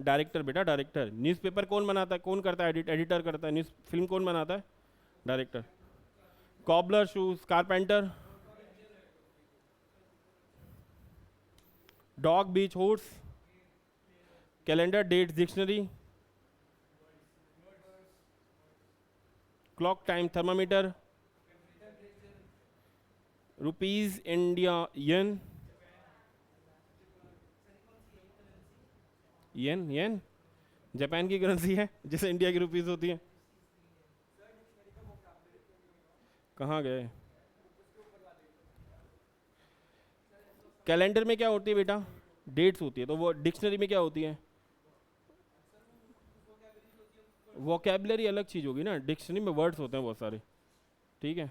डायरेक्टर बेटा, डायरेक्टर। न्यूज़पेपर कौन बनाता है, कौन करता है, एडिटर करता है। न्यूज़ फिल्म कौन बनाता है, director. Cobbler shoes, carpenter. Dog, bitch, horse. Calendar, dates, dictionary. Clock, time, thermometer. Rupees, India, yen. Yen, yen Japan की करेंसी है, जैसे इंडिया की रुपीस होती है। कहाँ गए? कैलेंडर में क्या होती है बेटा, डेट्स होती है। तो वो डिक्शनरी में क्या होती है, वोकेबलरी अलग चीज़ होगी ना, डिक्शनरी में वर्ड्स होते हैं बहुत सारे, ठीक है।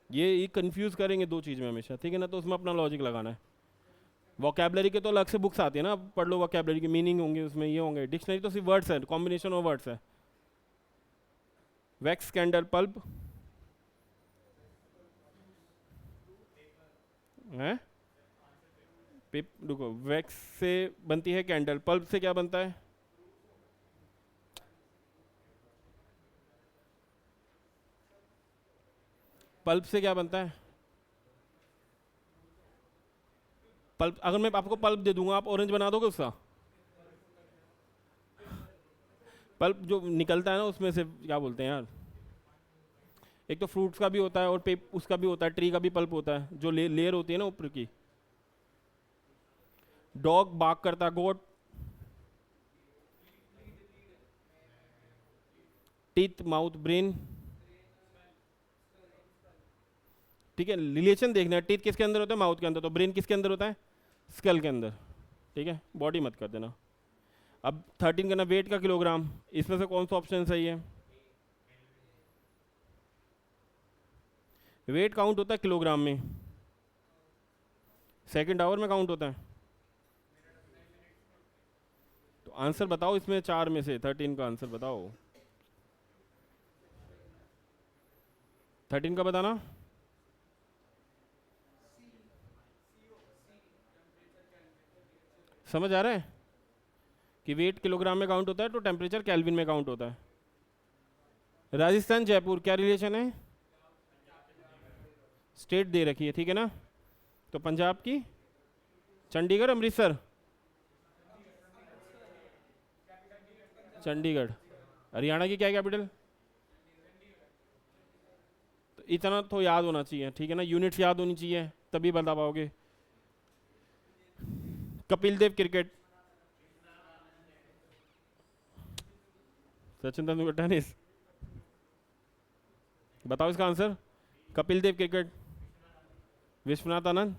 ये कंफ्यूज करेंगे दो चीज़ में हमेशा, ठीक है ना, तो उसमें अपना लॉजिक लगाना है। वोकेबलरी के तो अलग से बुक्स आती है ना, आप पढ़ लो, वोकेबलरी की मीनिंग होंगे उसमें, ये होंगे। डिक्शनरी तो सिर्फ वर्ड्स है, कॉम्बिनेशन ऑफ वर्ड्स है। वैक्स, कैंडल, पल्प है। पेप रुको, वैक्स से बनती है कैंडल, पल्प से क्या बनता है, पल्प से क्या बनता है, पल्प। अगर मैं आपको पल्प दे दूंगा, आप ऑरेंज बना दोगे उसका? पल्प जो निकलता है ना उसमें से, क्या बोलते हैं यार, एक तो फ्रूट्स का भी होता है और पेप उसका भी होता है, ट्री का भी पल्प होता है, जो लेयर होती है ना ऊपर की। डॉग बार्क करता है, गोट। टीथ, माउथ, ब्रेन, ठीक है। रिलेशन देखना है, टीथ किसके अंदर होता है, माउथ के अंदर, तो ब्रेन किसके अंदर होता है, स्कल के अंदर, ठीक है। बॉडी मत कर देना। अब 13 करना, वेट का किलोग्राम, इसमें से कौन सा ऑप्शन सही है, वेट काउंट होता है किलोग्राम में, सेकंड आवर में काउंट होता है। तो आंसर बताओ इसमें, चार में से 13 का आंसर बताओ। 13 का बताना। समझ आ रहा है कि वेट किलोग्राम में काउंट होता है, तो टेम्परेचर केल्विन में काउंट होता है। राजस्थान, जयपुर, क्या रिलेशन है, स्टेट दे रखी है, ठीक है ना। तो पंजाब की चंडीगढ़, अमृतसर, चंडीगढ़। हरियाणा की क्या कैपिटल, तो इतना तो याद होना चाहिए, ठीक है ना, यूनिट्स याद होनी चाहिए तभी बता पाओगे। कपिल देव, क्रिकेट। सचिन तेंदुलकर, टेनिस। बताओ इसका answer. Kapil Dev, cricket. Vishwanath Anand,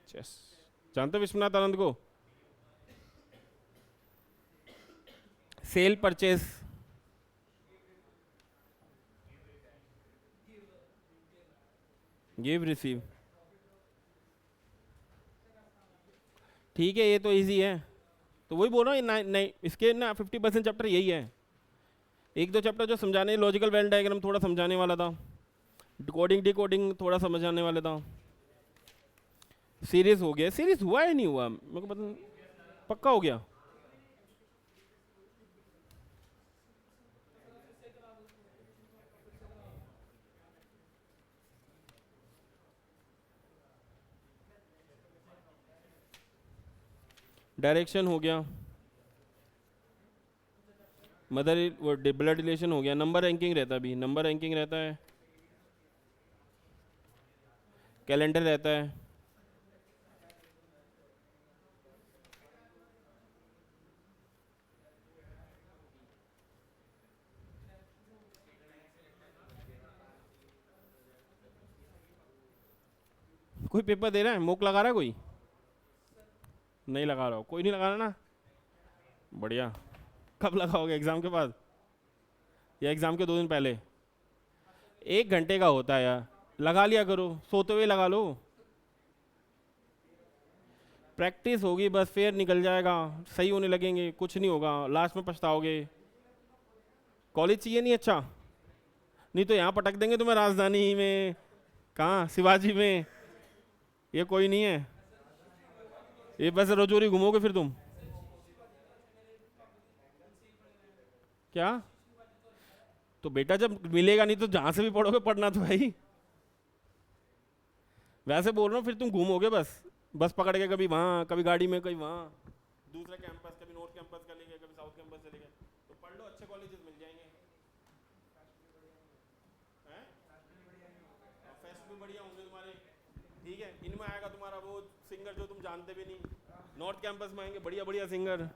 chess. जानते हो विश्वनाथ आनंद को? Cell, purchase. गिव, रिसीव, ठीक है, ये तो इजी है। तो वही बोल रहा हूँ, नहीं इसके ना 50% चैप्टर यही है। एक दो चैप्टर जो समझाने, लॉजिकल वेल डायग्राम थोड़ा समझाने वाला था, कोडिंग डिकोडिंग थोड़ा समझाने वाला था। सीरीज हो गया, सीरीज हुआ या नहीं हुआ मेरे को पता नहीं। पक्का हो गया। डायरेक्शन हो गया, मदर वो ब्लड रिलेशन हो गया, नंबर रैंकिंग रहता है, भी नंबर रैंकिंग रहता है, कैलेंडर रहता है। कोई पेपर दे रहा है, मोक लगा रहा है कोई? नहीं लगा रहा हो, कोई नहीं लगा रहा ना, बढ़िया। कब लगाओगे, एग्जाम के बाद या एग्जाम के 2 दिन पहले? 1 घंटे का होता है यार, लगा लिया करो, सोते हुए लगा लो। प्रैक्टिस होगी बस, फेयर निकल जाएगा, सही होने लगेंगे, कुछ नहीं होगा, लास्ट में पछताओगे। कॉलेज चाहिए नहीं अच्छा, नहीं तो यहाँ पटक देंगे तुम्हें राजधानी में, कहाँ शिवाजी में, ये कोई नहीं है। ये बस रजौरी घूमोगे फिर तुम क्या? तो बेटा जब मिलेगा नहीं तो जहां से भी पढ़ोगे पढ़ना तो भाई, वैसे बोल रहा हूँ फिर तुम घूमोगे बस, बस पकड़ के कभी वहाँ कभी गाड़ी में कभी वहाँ, दूसरा कैंपस, कभी नॉर्थ कैंपस चले गए, कभी साउथ कैंपस चले गए। तो पढ़ लो, अच्छे कॉलेजेस मिल जाएंगे। हैं? फेस्ट भी बढ़िया होंगे तुम्हारे। ठीक है, इनमें आएगा तुम्हारा वो सिंगर जो तुम जानते भी नहीं, नॉर्थ कैंपस में आएंगे बढ़िया बढ़िया सिंगर।